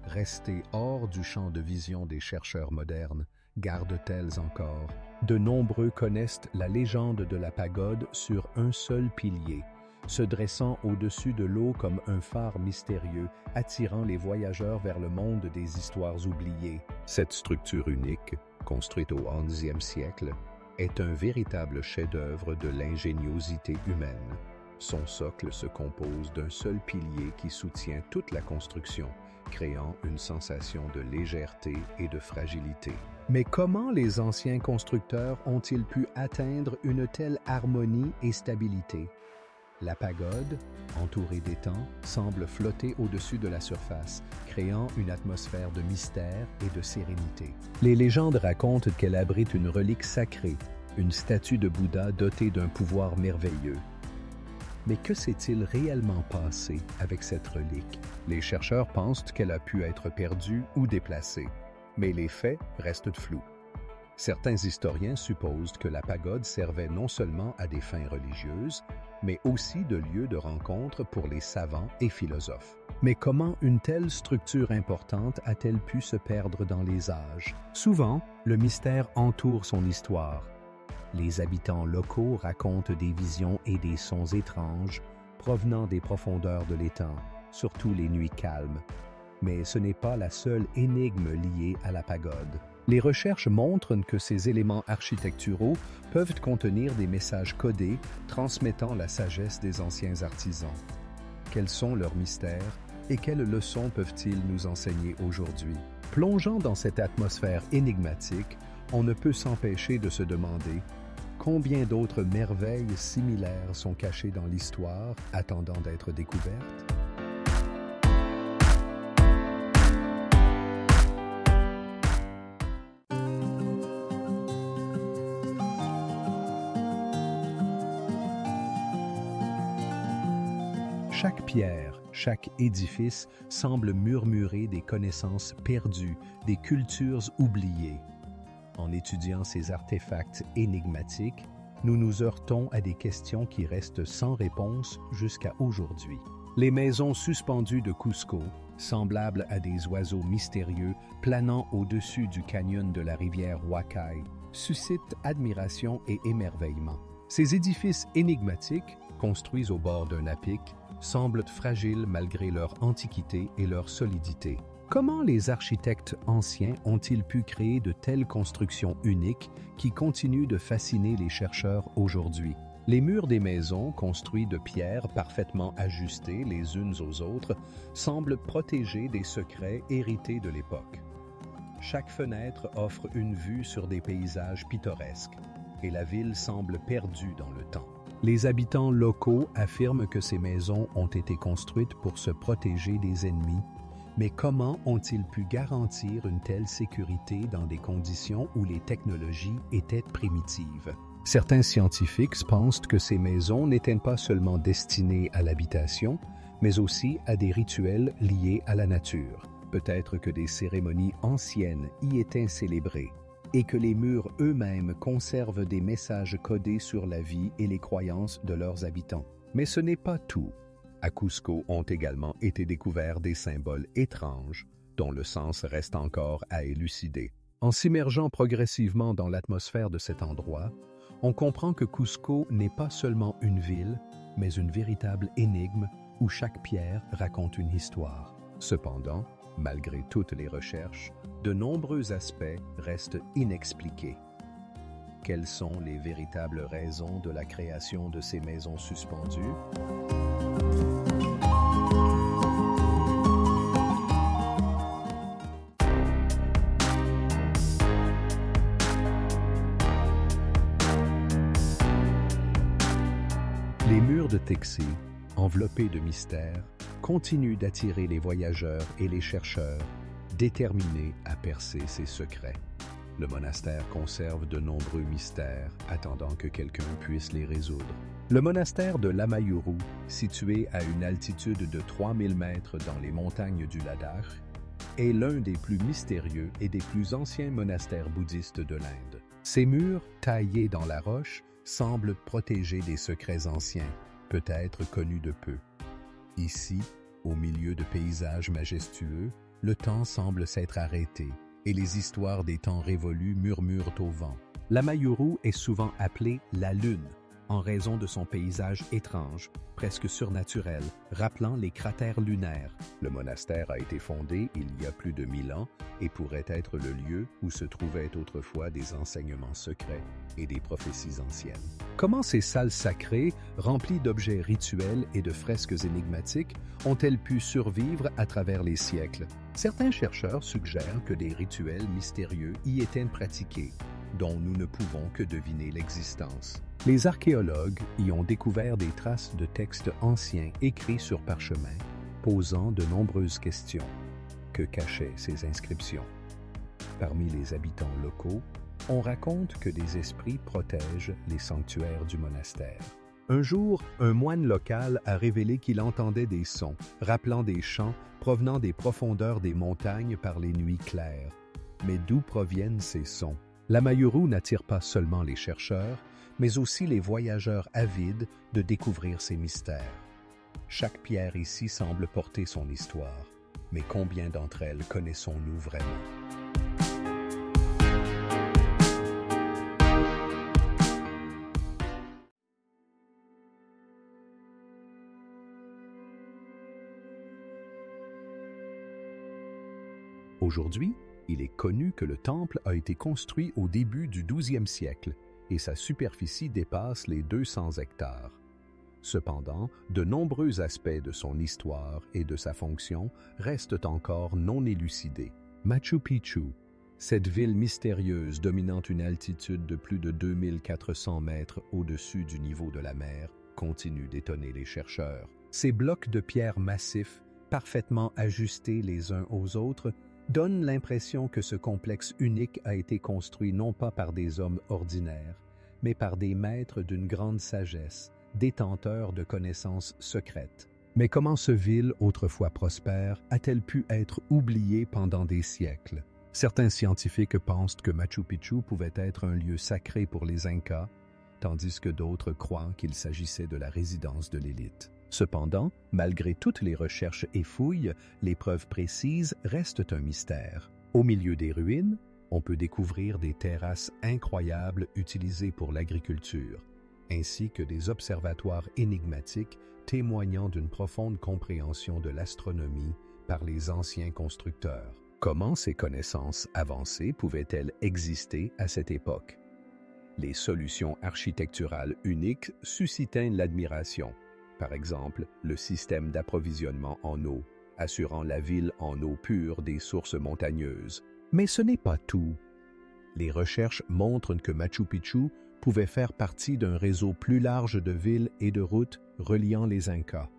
restées hors du champ de vision des chercheurs modernes, gardent-elles encore. De nombreux connaissent la légende de la pagode sur un seul pilier, se dressant au-dessus de l'eau comme un phare mystérieux, attirant les voyageurs vers le monde des histoires oubliées. Cette structure unique, construite au XIe siècle, est un véritable chef-d'œuvre de l'ingéniosité humaine. Son socle se compose d'un seul pilier qui soutient toute la construction, créant une sensation de légèreté et de fragilité. Mais comment les anciens constructeurs ont-ils pu atteindre une telle harmonie et stabilité? La pagode, entourée d'étangs, semble flotter au-dessus de la surface, créant une atmosphère de mystère et de sérénité. Les légendes racontent qu'elle abrite une relique sacrée, une statue de Bouddha dotée d'un pouvoir merveilleux. Mais que s'est-il réellement passé avec cette relique? Les chercheurs pensent qu'elle a pu être perdue ou déplacée, mais les faits restent flous. Certains historiens supposent que la pagode servait non seulement à des fins religieuses, mais aussi de lieu de rencontre pour les savants et philosophes. Mais comment une telle structure importante a-t-elle pu se perdre dans les âges? Souvent, le mystère entoure son histoire. Les habitants locaux racontent des visions et des sons étranges provenant des profondeurs de l'étang, surtout les nuits calmes. Mais ce n'est pas la seule énigme liée à la pagode. Les recherches montrent que ces éléments architecturaux peuvent contenir des messages codés transmettant la sagesse des anciens artisans. Quels sont leurs mystères et quelles leçons peuvent-ils nous enseigner aujourd'hui? Plongeant dans cette atmosphère énigmatique, on ne peut s'empêcher de se demander combien d'autres merveilles similaires sont cachées dans l'histoire, attendant d'être découvertes? Chaque pierre, chaque édifice semble murmurer des connaissances perdues, des cultures oubliées. En étudiant ces artefacts énigmatiques, nous nous heurtons à des questions qui restent sans réponse jusqu'à aujourd'hui. Les maisons suspendues de Cusco, semblables à des oiseaux mystérieux planant au-dessus du canyon de la rivière Huacay, suscitent admiration et émerveillement. Ces édifices énigmatiques, construits au bord d'un à-pic, semblent fragiles malgré leur antiquité et leur solidité. Comment les architectes anciens ont-ils pu créer de telles constructions uniques qui continuent de fasciner les chercheurs aujourd'hui? Les murs des maisons, construits de pierres parfaitement ajustées les unes aux autres, semblent protéger des secrets hérités de l'époque. Chaque fenêtre offre une vue sur des paysages pittoresques, et la ville semble perdue dans le temps. Les habitants locaux affirment que ces maisons ont été construites pour se protéger des ennemis. Mais comment ont-ils pu garantir une telle sécurité dans des conditions où les technologies étaient primitives? Certains scientifiques pensent que ces maisons n'étaient pas seulement destinées à l'habitation, mais aussi à des rituels liés à la nature. Peut-être que des cérémonies anciennes y étaient célébrées, et que les murs eux-mêmes conservent des messages codés sur la vie et les croyances de leurs habitants. Mais ce n'est pas tout. À Cusco ont également été découverts des symboles étranges dont le sens reste encore à élucider. En s'immergeant progressivement dans l'atmosphère de cet endroit, on comprend que Cusco n'est pas seulement une ville, mais une véritable énigme où chaque pierre raconte une histoire. Cependant, malgré toutes les recherches, de nombreux aspects restent inexpliqués. Quelles sont les véritables raisons de la création de ces maisons suspendues? Les murs de Texie, enveloppés de mystères, continuent d'attirer les voyageurs et les chercheurs, déterminés à percer ces secrets. Le monastère conserve de nombreux mystères, attendant que quelqu'un puisse les résoudre. Le monastère de Lamayuru, situé à une altitude de 3000 mètres dans les montagnes du Ladakh, est l'un des plus mystérieux et des plus anciens monastères bouddhistes de l'Inde. Ces murs, taillés dans la roche, semblent protéger des secrets anciens, peut-être connus de peu. Ici, au milieu de paysages majestueux, le temps semble s'être arrêté, et les histoires des temps révolus murmurent au vent. La Mayuru est souvent appelée la Lune, en raison de son paysage étrange, presque surnaturel, rappelant les cratères lunaires. Le monastère a été fondé il y a plus de 1000 ans et pourrait être le lieu où se trouvaient autrefois des enseignements secrets et des prophéties anciennes. Comment ces salles sacrées, remplies d'objets rituels et de fresques énigmatiques, ont-elles pu survivre à travers les siècles? Certains chercheurs suggèrent que des rituels mystérieux y étaient pratiqués, dont nous ne pouvons que deviner l'existence. Les archéologues y ont découvert des traces de textes anciens écrits sur parchemin, posant de nombreuses questions. Que cachaient ces inscriptions? Parmi les habitants locaux, on raconte que des esprits protègent les sanctuaires du monastère. Un jour, un moine local a révélé qu'il entendait des sons, rappelant des chants provenant des profondeurs des montagnes par les nuits claires. Mais d'où proviennent ces sons? La Mayuru n'attire pas seulement les chercheurs, mais aussi les voyageurs avides de découvrir ces mystères. Chaque pierre ici semble porter son histoire, mais combien d'entre elles connaissons-nous vraiment? Aujourd'hui, il est connu que le temple a été construit au début du XIIe siècle et sa superficie dépasse les 200 hectares. Cependant, de nombreux aspects de son histoire et de sa fonction restent encore non élucidés. Machu Picchu, cette ville mystérieuse dominant une altitude de plus de 2400 mètres au-dessus du niveau de la mer, continue d'étonner les chercheurs. Ces blocs de pierre massifs, parfaitement ajustés les uns aux autres, donne l'impression que ce complexe unique a été construit non pas par des hommes ordinaires, mais par des maîtres d'une grande sagesse, détenteurs de connaissances secrètes. Mais comment ce ville, autrefois prospère, a-t-elle pu être oubliée pendant des siècles? Certains scientifiques pensent que Machu Picchu pouvait être un lieu sacré pour les Incas, tandis que d'autres croient qu'il s'agissait de la résidence de l'élite. Cependant, malgré toutes les recherches et fouilles, les preuves précises restent un mystère. Au milieu des ruines, on peut découvrir des terrasses incroyables utilisées pour l'agriculture, ainsi que des observatoires énigmatiques témoignant d'une profonde compréhension de l'astronomie par les anciens constructeurs. Comment ces connaissances avancées pouvaient-elles exister à cette époque? Les solutions architecturales uniques suscitaient l'admiration. Par exemple, le système d'approvisionnement en eau, assurant la ville en eau pure des sources montagneuses. Mais ce n'est pas tout. Les recherches montrent que Machu Picchu pouvait faire partie d'un réseau plus large de villes et de routes reliant les Incas.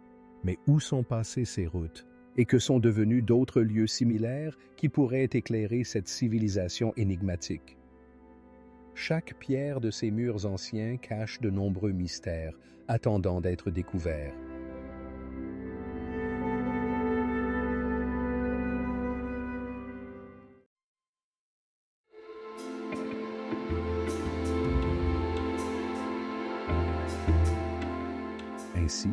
Mais où sont passées ces routes? Et que sont devenus d'autres lieux similaires qui pourraient éclairer cette civilisation énigmatique? Chaque pierre de ces murs anciens cache de nombreux mystères, attendant d'être découverts. Ainsi,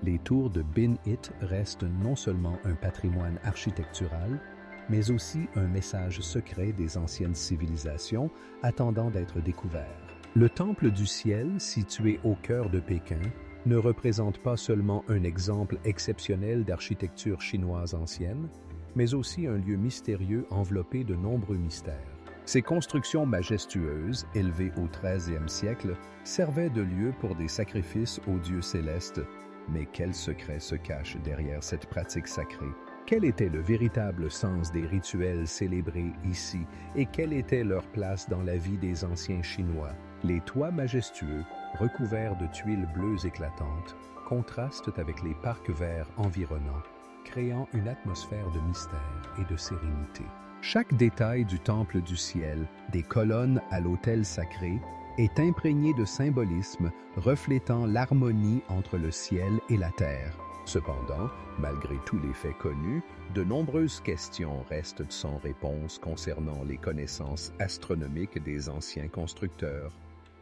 les tours de Bin-It restent non seulement un patrimoine architectural, mais aussi un message secret des anciennes civilisations attendant d'être découvert. Le Temple du Ciel, situé au cœur de Pékin, ne représente pas seulement un exemple exceptionnel d'architecture chinoise ancienne, mais aussi un lieu mystérieux enveloppé de nombreux mystères. Ces constructions majestueuses, élevées au XIIIe siècle, servaient de lieu pour des sacrifices aux dieux célestes. Mais quel secret se cache derrière cette pratique sacrée? Quel était le véritable sens des rituels célébrés ici et quelle était leur place dans la vie des anciens Chinois? Les toits majestueux, recouverts de tuiles bleues éclatantes, contrastent avec les parcs verts environnants, créant une atmosphère de mystère et de sérénité. Chaque détail du Temple du Ciel, des colonnes à l'autel sacré, est imprégné de symbolisme reflétant l'harmonie entre le ciel et la terre. Cependant, malgré tous les faits connus, de nombreuses questions restent sans réponse concernant les connaissances astronomiques des anciens constructeurs.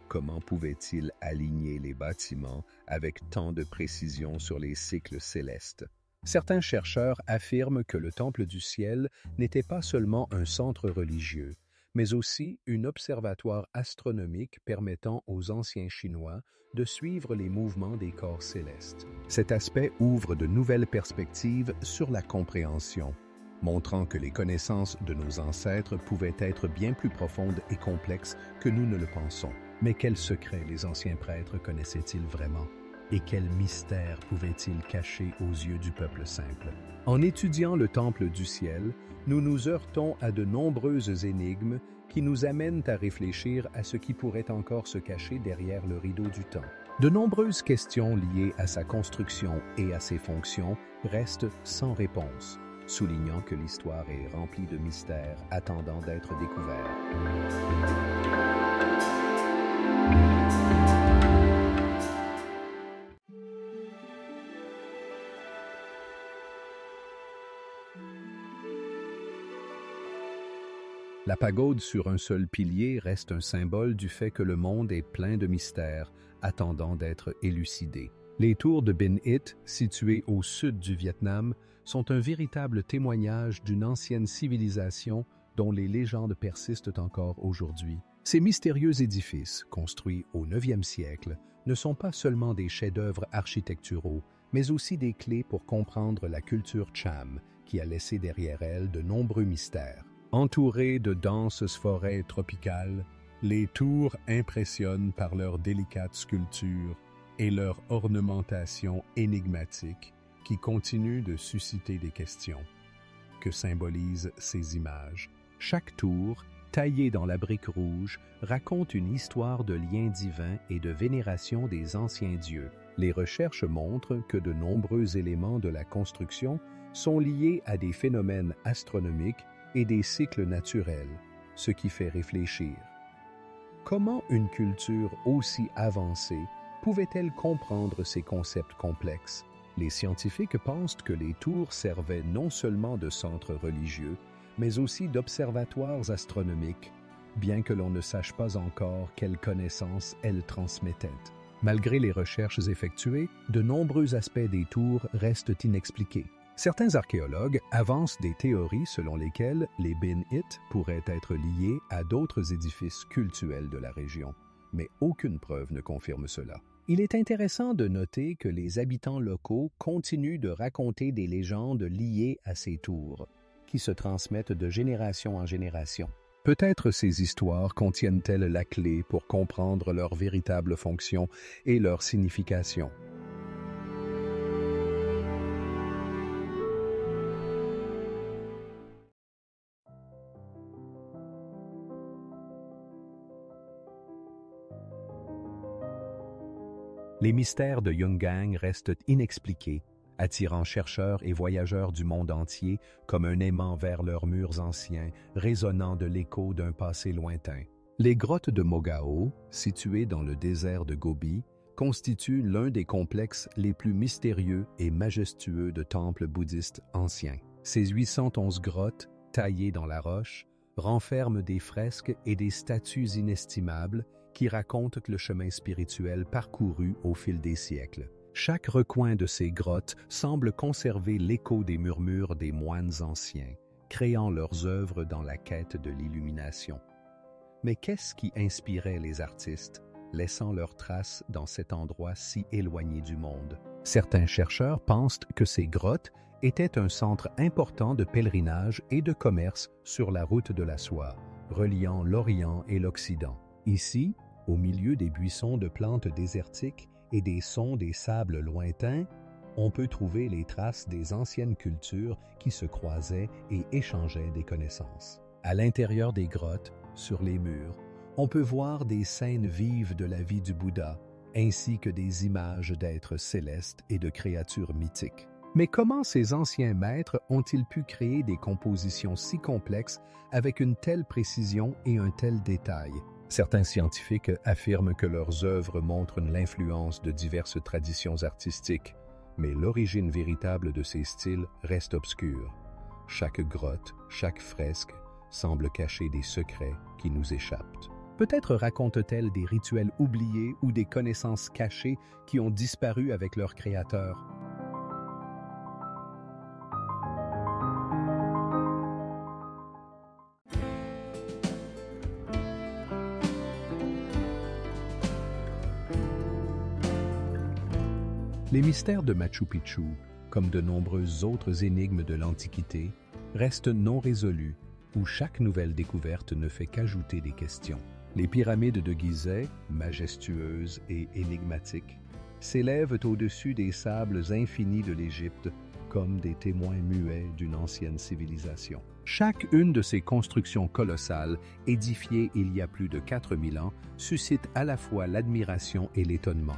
Comment pouvaient-ils aligner les bâtiments avec tant de précision sur les cycles célestes? Certains chercheurs affirment que le Temple du ciel n'était pas seulement un centre religieux, mais aussi un observatoire astronomique permettant aux anciens Chinois de suivre les mouvements des corps célestes. Cet aspect ouvre de nouvelles perspectives sur la compréhension, montrant que les connaissances de nos ancêtres pouvaient être bien plus profondes et complexes que nous ne le pensons. Mais quels secrets les anciens prêtres connaissaient-ils vraiment? Et quels mystères pouvaient-ils cacher aux yeux du peuple simple? En étudiant le Temple du ciel, nous nous heurtons à de nombreuses énigmes qui nous amènent à réfléchir à ce qui pourrait encore se cacher derrière le rideau du temps. De nombreuses questions liées à sa construction et à ses fonctions restent sans réponse, soulignant que l'histoire est remplie de mystères attendant d'être découverts. La pagode sur un seul pilier reste un symbole du fait que le monde est plein de mystères attendant d'être élucidés. Les tours de Bin Hit, situées au sud du Vietnam, sont un véritable témoignage d'une ancienne civilisation dont les légendes persistent encore aujourd'hui. Ces mystérieux édifices, construits au 9e siècle, ne sont pas seulement des chefs-d'œuvre architecturaux, mais aussi des clés pour comprendre la culture Cham, qui a laissé derrière elle de nombreux mystères. Entourées de denses forêts tropicales, les tours impressionnent par leur délicate sculpture et leur ornementation énigmatique qui continue de susciter des questions. Que symbolisent ces images? Chaque tour, taillée dans la brique rouge, raconte une histoire de lien divin et de vénération des anciens dieux. Les recherches montrent que de nombreux éléments de la construction sont liés à des phénomènes astronomiques et des cycles naturels, ce qui fait réfléchir. Comment une culture aussi avancée pouvait-elle comprendre ces concepts complexes? Les scientifiques pensent que les tours servaient non seulement de centres religieux, mais aussi d'observatoires astronomiques, bien que l'on ne sache pas encore quelles connaissances elles transmettaient. Malgré les recherches effectuées, de nombreux aspects des tours restent inexpliqués. Certains archéologues avancent des théories selon lesquelles les Bin Hit pourraient être liés à d'autres édifices cultuels de la région, mais aucune preuve ne confirme cela. Il est intéressant de noter que les habitants locaux continuent de raconter des légendes liées à ces tours, qui se transmettent de génération en génération. Peut-être ces histoires contiennent-elles la clé pour comprendre leur véritable fonction et leur signification. Les mystères de Yungang restent inexpliqués, attirant chercheurs et voyageurs du monde entier comme un aimant vers leurs murs anciens, résonnant de l'écho d'un passé lointain. Les grottes de Mogao, situées dans le désert de Gobi, constituent l'un des complexes les plus mystérieux et majestueux de temples bouddhistes anciens. Ces 811 grottes, taillées dans la roche, renferment des fresques et des statues inestimables qui racontent le chemin spirituel parcouru au fil des siècles. Chaque recoin de ces grottes semble conserver l'écho des murmures des moines anciens, créant leurs œuvres dans la quête de l'illumination. Mais qu'est-ce qui inspirait les artistes, laissant leurs traces dans cet endroit si éloigné du monde? Certains chercheurs pensent que ces grottes étaient un centre important de pèlerinage et de commerce sur la route de la soie, reliant l'Orient et l'Occident. Ici, au milieu des buissons de plantes désertiques et des sons des sables lointains, on peut trouver les traces des anciennes cultures qui se croisaient et échangeaient des connaissances. À l'intérieur des grottes, sur les murs, on peut voir des scènes vives de la vie du Bouddha, ainsi que des images d'êtres célestes et de créatures mythiques. Mais comment ces anciens maîtres ont-ils pu créer des compositions si complexes avec une telle précision et un tel détail? Certains scientifiques affirment que leurs œuvres montrent l'influence de diverses traditions artistiques, mais l'origine véritable de ces styles reste obscure. Chaque grotte, chaque fresque semble cacher des secrets qui nous échappent. Peut-être racontent-elles des rituels oubliés ou des connaissances cachées qui ont disparu avec leur créateur. Les mystères de Machu Picchu, comme de nombreuses autres énigmes de l'Antiquité, restent non résolus, où chaque nouvelle découverte ne fait qu'ajouter des questions. Les pyramides de Gizeh, majestueuses et énigmatiques, s'élèvent au-dessus des sables infinis de l'Égypte comme des témoins muets d'une ancienne civilisation. Chaque une de ces constructions colossales, édifiées il y a plus de 4000 ans, suscite à la fois l'admiration et l'étonnement.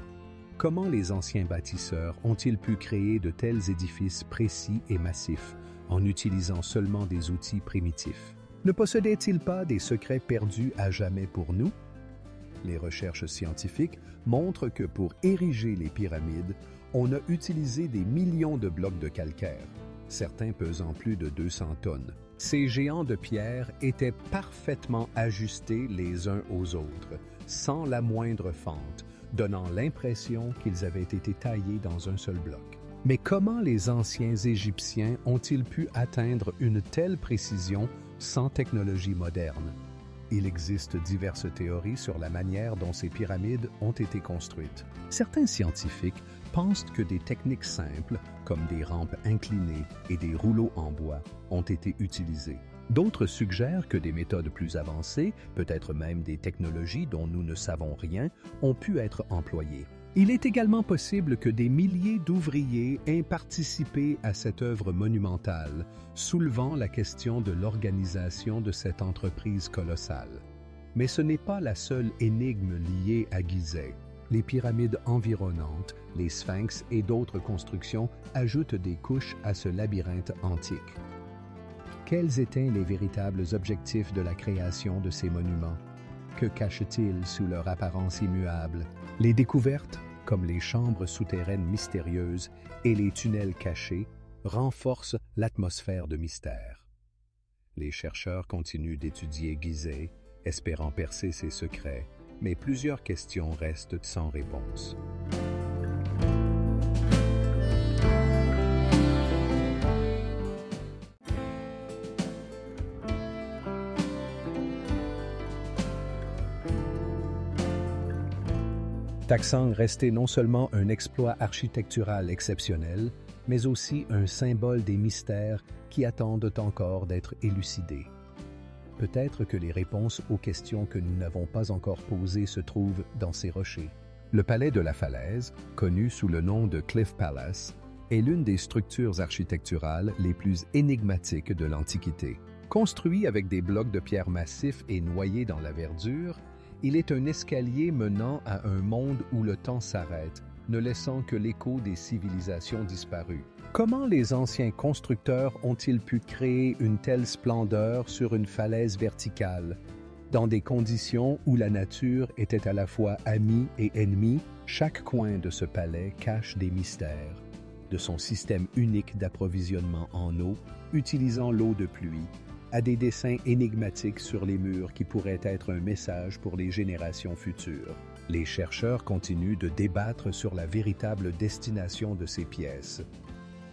Comment les anciens bâtisseurs ont-ils pu créer de tels édifices précis et massifs en utilisant seulement des outils primitifs? Ne possédaient-ils pas des secrets perdus à jamais pour nous? Les recherches scientifiques montrent que pour ériger les pyramides, on a utilisé des millions de blocs de calcaire, certains pesant plus de 200 tonnes. Ces géants de pierre étaient parfaitement ajustés les uns aux autres, sans la moindre fente, donnant l'impression qu'ils avaient été taillés dans un seul bloc. Mais comment les anciens Égyptiens ont-ils pu atteindre une telle précision sans technologie moderne? Il existe diverses théories sur la manière dont ces pyramides ont été construites. Certains scientifiques pensent que des techniques simples, comme des rampes inclinées et des rouleaux en bois, ont été utilisées. D'autres suggèrent que des méthodes plus avancées, peut-être même des technologies dont nous ne savons rien, ont pu être employées. Il est également possible que des milliers d'ouvriers aient participé à cette œuvre monumentale, soulevant la question de l'organisation de cette entreprise colossale. Mais ce n'est pas la seule énigme liée à Gizeh. Les pyramides environnantes, les sphinx et d'autres constructions ajoutent des couches à ce labyrinthe antique. Quels étaient les véritables objectifs de la création de ces monuments? Que cachent-ils sous leur apparence immuable? Les découvertes, comme les chambres souterraines mystérieuses et les tunnels cachés, renforcent l'atmosphère de mystère. Les chercheurs continuent d'étudier Gizeh, espérant percer ses secrets, mais plusieurs questions restent sans réponse. Taksang restait non seulement un exploit architectural exceptionnel, mais aussi un symbole des mystères qui attendent encore d'être élucidés. Peut-être que les réponses aux questions que nous n'avons pas encore posées se trouvent dans ces rochers. Le palais de la Falaise, connu sous le nom de Cliff Palace, est l'une des structures architecturales les plus énigmatiques de l'Antiquité. Construit avec des blocs de pierre massifs et noyé dans la verdure, il est un escalier menant à un monde où le temps s'arrête, ne laissant que l'écho des civilisations disparues. Comment les anciens constructeurs ont-ils pu créer une telle splendeur sur une falaise verticale? Dans des conditions où la nature était à la fois amie et ennemie, chaque coin de ce palais cache des mystères. De son système unique d'approvisionnement en eau, utilisant l'eau de pluie, à des dessins énigmatiques sur les murs qui pourraient être un message pour les générations futures. Les chercheurs continuent de débattre sur la véritable destination de ces pièces.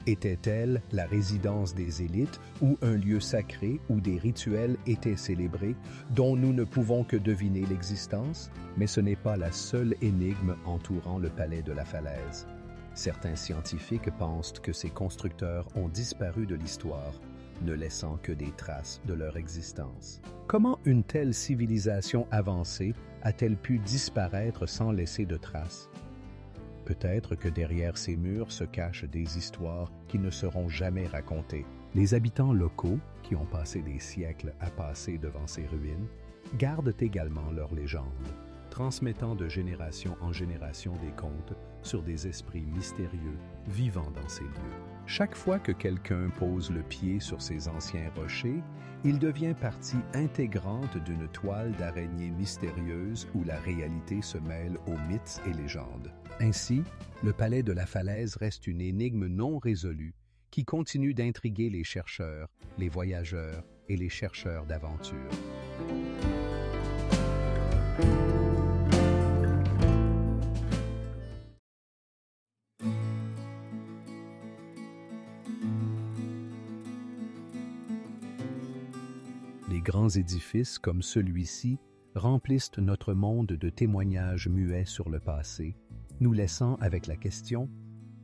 Était-elle la résidence des élites ou un lieu sacré où des rituels étaient célébrés dont nous ne pouvons que deviner l'existence? Mais ce n'est pas la seule énigme entourant le palais de la Falaise. Certains scientifiques pensent que ces constructeurs ont disparu de l'histoire, ne laissant que des traces de leur existence. Comment une telle civilisation avancée a-t-elle pu disparaître sans laisser de traces? Peut-être que derrière ces murs se cachent des histoires qui ne seront jamais racontées. Les habitants locaux, qui ont passé des siècles à passer devant ces ruines, gardent également leurs légendes, transmettant de génération en génération des contes sur des esprits mystérieux vivant dans ces lieux. Chaque fois que quelqu'un pose le pied sur ces anciens rochers, il devient partie intégrante d'une toile d'araignée mystérieuse où la réalité se mêle aux mythes et légendes. Ainsi, le palais de la Falaise reste une énigme non résolue qui continue d'intriguer les chercheurs, les voyageurs et les chercheurs d'aventure. Les grands édifices comme celui-ci remplissent notre monde de témoignages muets sur le passé, nous laissant avec la question: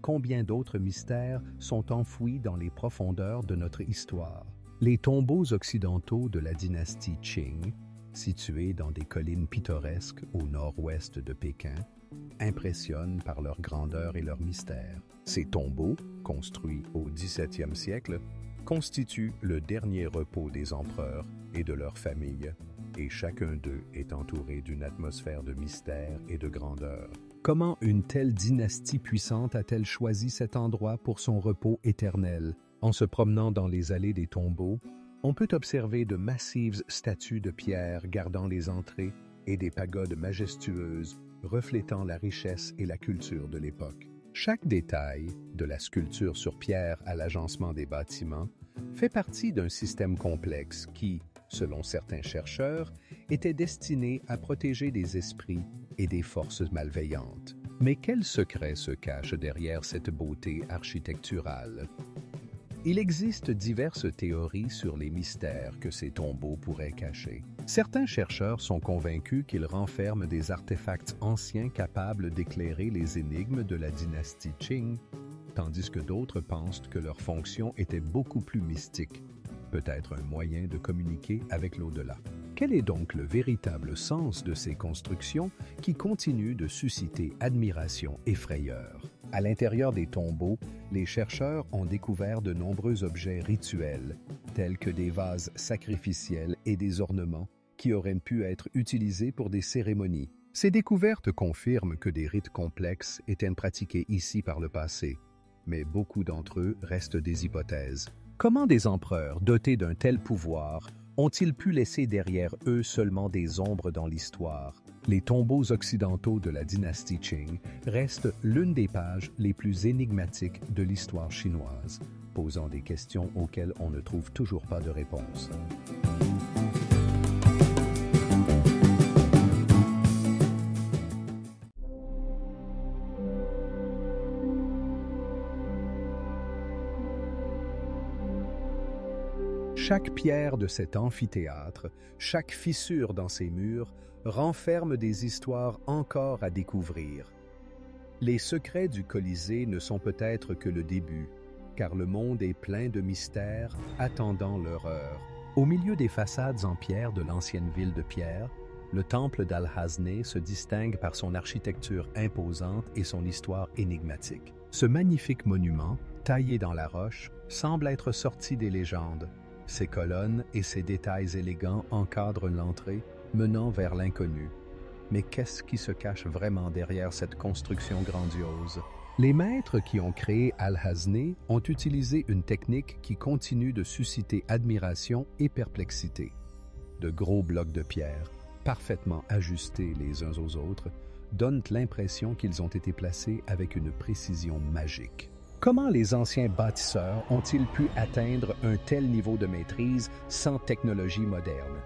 combien d'autres mystères sont enfouis dans les profondeurs de notre histoire. Les tombeaux occidentaux de la dynastie Qing, situés dans des collines pittoresques au nord-ouest de Pékin, impressionnent par leur grandeur et leur mystère. Ces tombeaux, construits au XVIIe siècle, constituent le dernier repos des empereurs et de leurs familles, et chacun d'eux est entouré d'une atmosphère de mystère et de grandeur. Comment une telle dynastie puissante a-t-elle choisi cet endroit pour son repos éternel? En se promenant dans les allées des tombeaux, on peut observer de massives statues de pierre gardant les entrées et des pagodes majestueuses reflétant la richesse et la culture de l'époque. Chaque détail, de la sculpture sur pierre à l'agencement des bâtiments, fait partie d'un système complexe qui, selon certains chercheurs, était destiné à protéger des esprits et des forces malveillantes. Mais quel secret se cache derrière cette beauté architecturale? Il existe diverses théories sur les mystères que ces tombeaux pourraient cacher. Certains chercheurs sont convaincus qu'ils renferment des artefacts anciens capables d'éclairer les énigmes de la dynastie Qing, tandis que d'autres pensent que leur fonction était beaucoup plus mystique, peut-être un moyen de communiquer avec l'au-delà. Quel est donc le véritable sens de ces constructions qui continuent de susciter admiration et frayeur? À l'intérieur des tombeaux, les chercheurs ont découvert de nombreux objets rituels, tels que des vases sacrificiels et des ornements qui auraient pu être utilisés pour des cérémonies. Ces découvertes confirment que des rites complexes étaient pratiqués ici par le passé, mais beaucoup d'entre eux restent des hypothèses. Comment des empereurs dotés d'un tel pouvoir ont-ils pu laisser derrière eux seulement des ombres dans l'histoire? Les tombeaux occidentaux de la dynastie Qing restent l'une des pages les plus énigmatiques de l'histoire chinoise, posant des questions auxquelles on ne trouve toujours pas de réponse. Chaque pierre de cet amphithéâtre, chaque fissure dans ses murs, renferme des histoires encore à découvrir. Les secrets du Colisée ne sont peut-être que le début, car le monde est plein de mystères attendant leur heure. Au milieu des façades en pierre de l'ancienne ville de Pierre, le temple d'Al-Hazneh se distingue par son architecture imposante et son histoire énigmatique. Ce magnifique monument, taillé dans la roche, semble être sorti des légendes. Ses colonnes et ses détails élégants encadrent l'entrée, menant vers l'inconnu. Mais qu'est-ce qui se cache vraiment derrière cette construction grandiose? Les maîtres qui ont créé Al-Hazneh ont utilisé une technique qui continue de susciter admiration et perplexité. De gros blocs de pierre, parfaitement ajustés les uns aux autres, donnent l'impression qu'ils ont été placés avec une précision magique. Comment les anciens bâtisseurs ont-ils pu atteindre un tel niveau de maîtrise sans technologie moderne?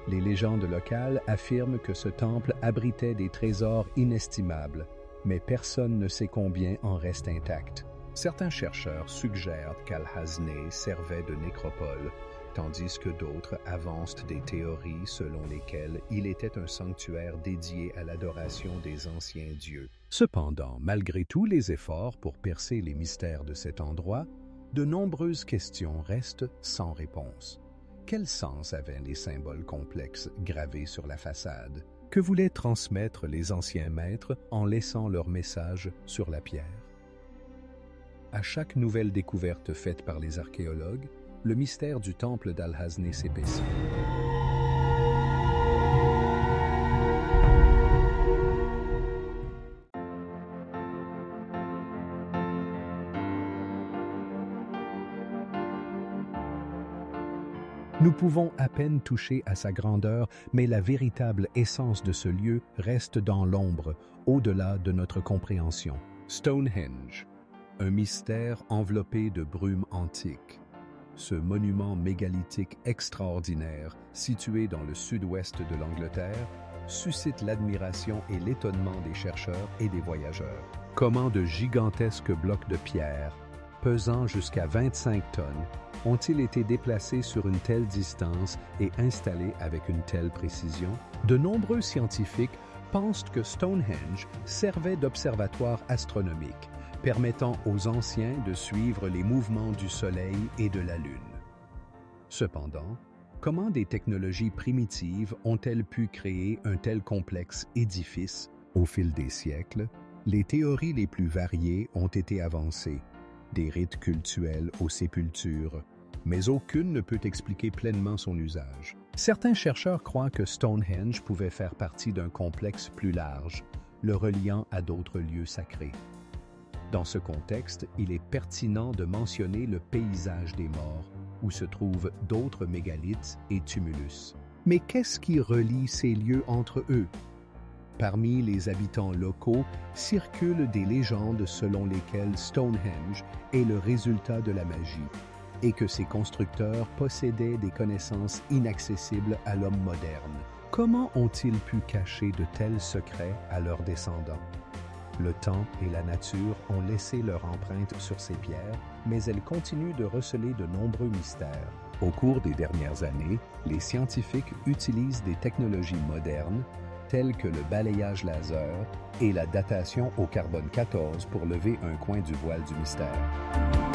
Les légendes locales affirment que ce temple abritait des trésors inestimables, mais personne ne sait combien en reste intact. Certains chercheurs suggèrent qu'Al-Hazneh servait de nécropole, tandis que d'autres avancent des théories selon lesquelles il était un sanctuaire dédié à l'adoration des anciens dieux. Cependant, malgré tous les efforts pour percer les mystères de cet endroit, de nombreuses questions restent sans réponse. Quel sens avaient les symboles complexes gravés sur la façade? Que voulaient transmettre les anciens maîtres en laissant leur message sur la pierre? À chaque nouvelle découverte faite par les archéologues, le mystère du temple d'Al-Hazneh s'épaissit. Nous pouvons à peine toucher à sa grandeur, mais la véritable essence de ce lieu reste dans l'ombre, au-delà de notre compréhension. Stonehenge, un mystère enveloppé de brume antique. Ce monument mégalithique extraordinaire, situé dans le sud-ouest de l'Angleterre, suscite l'admiration et l'étonnement des chercheurs et des voyageurs. Comment de gigantesques blocs de pierre, pesant jusqu'à 25 tonnes, ont-ils été déplacés sur une telle distance et installés avec une telle précision? De nombreux scientifiques pensent que Stonehenge servait d'observatoire astronomique, permettant aux anciens de suivre les mouvements du Soleil et de la Lune. Cependant, comment des technologies primitives ont-elles pu créer un tel complexe édifice? Au fil des siècles, les théories les plus variées ont été avancées, des rites cultuels aux sépultures, mais aucune ne peut expliquer pleinement son usage. Certains chercheurs croient que Stonehenge pouvait faire partie d'un complexe plus large, le reliant à d'autres lieux sacrés. Dans ce contexte, il est pertinent de mentionner le paysage des morts, où se trouvent d'autres mégalithes et tumulus. Mais qu'est-ce qui relie ces lieux entre eux? Parmi les habitants locaux circulent des légendes selon lesquelles Stonehenge est le résultat de la magie et que ses constructeurs possédaient des connaissances inaccessibles à l'homme moderne. Comment ont-ils pu cacher de tels secrets à leurs descendants? Le temps et la nature ont laissé leur empreinte sur ces pierres, mais elles continuent de receler de nombreux mystères. Au cours des dernières années, les scientifiques utilisent des technologies modernes telles que le balayage laser et la datation au carbone 14 pour lever un coin du voile du mystère.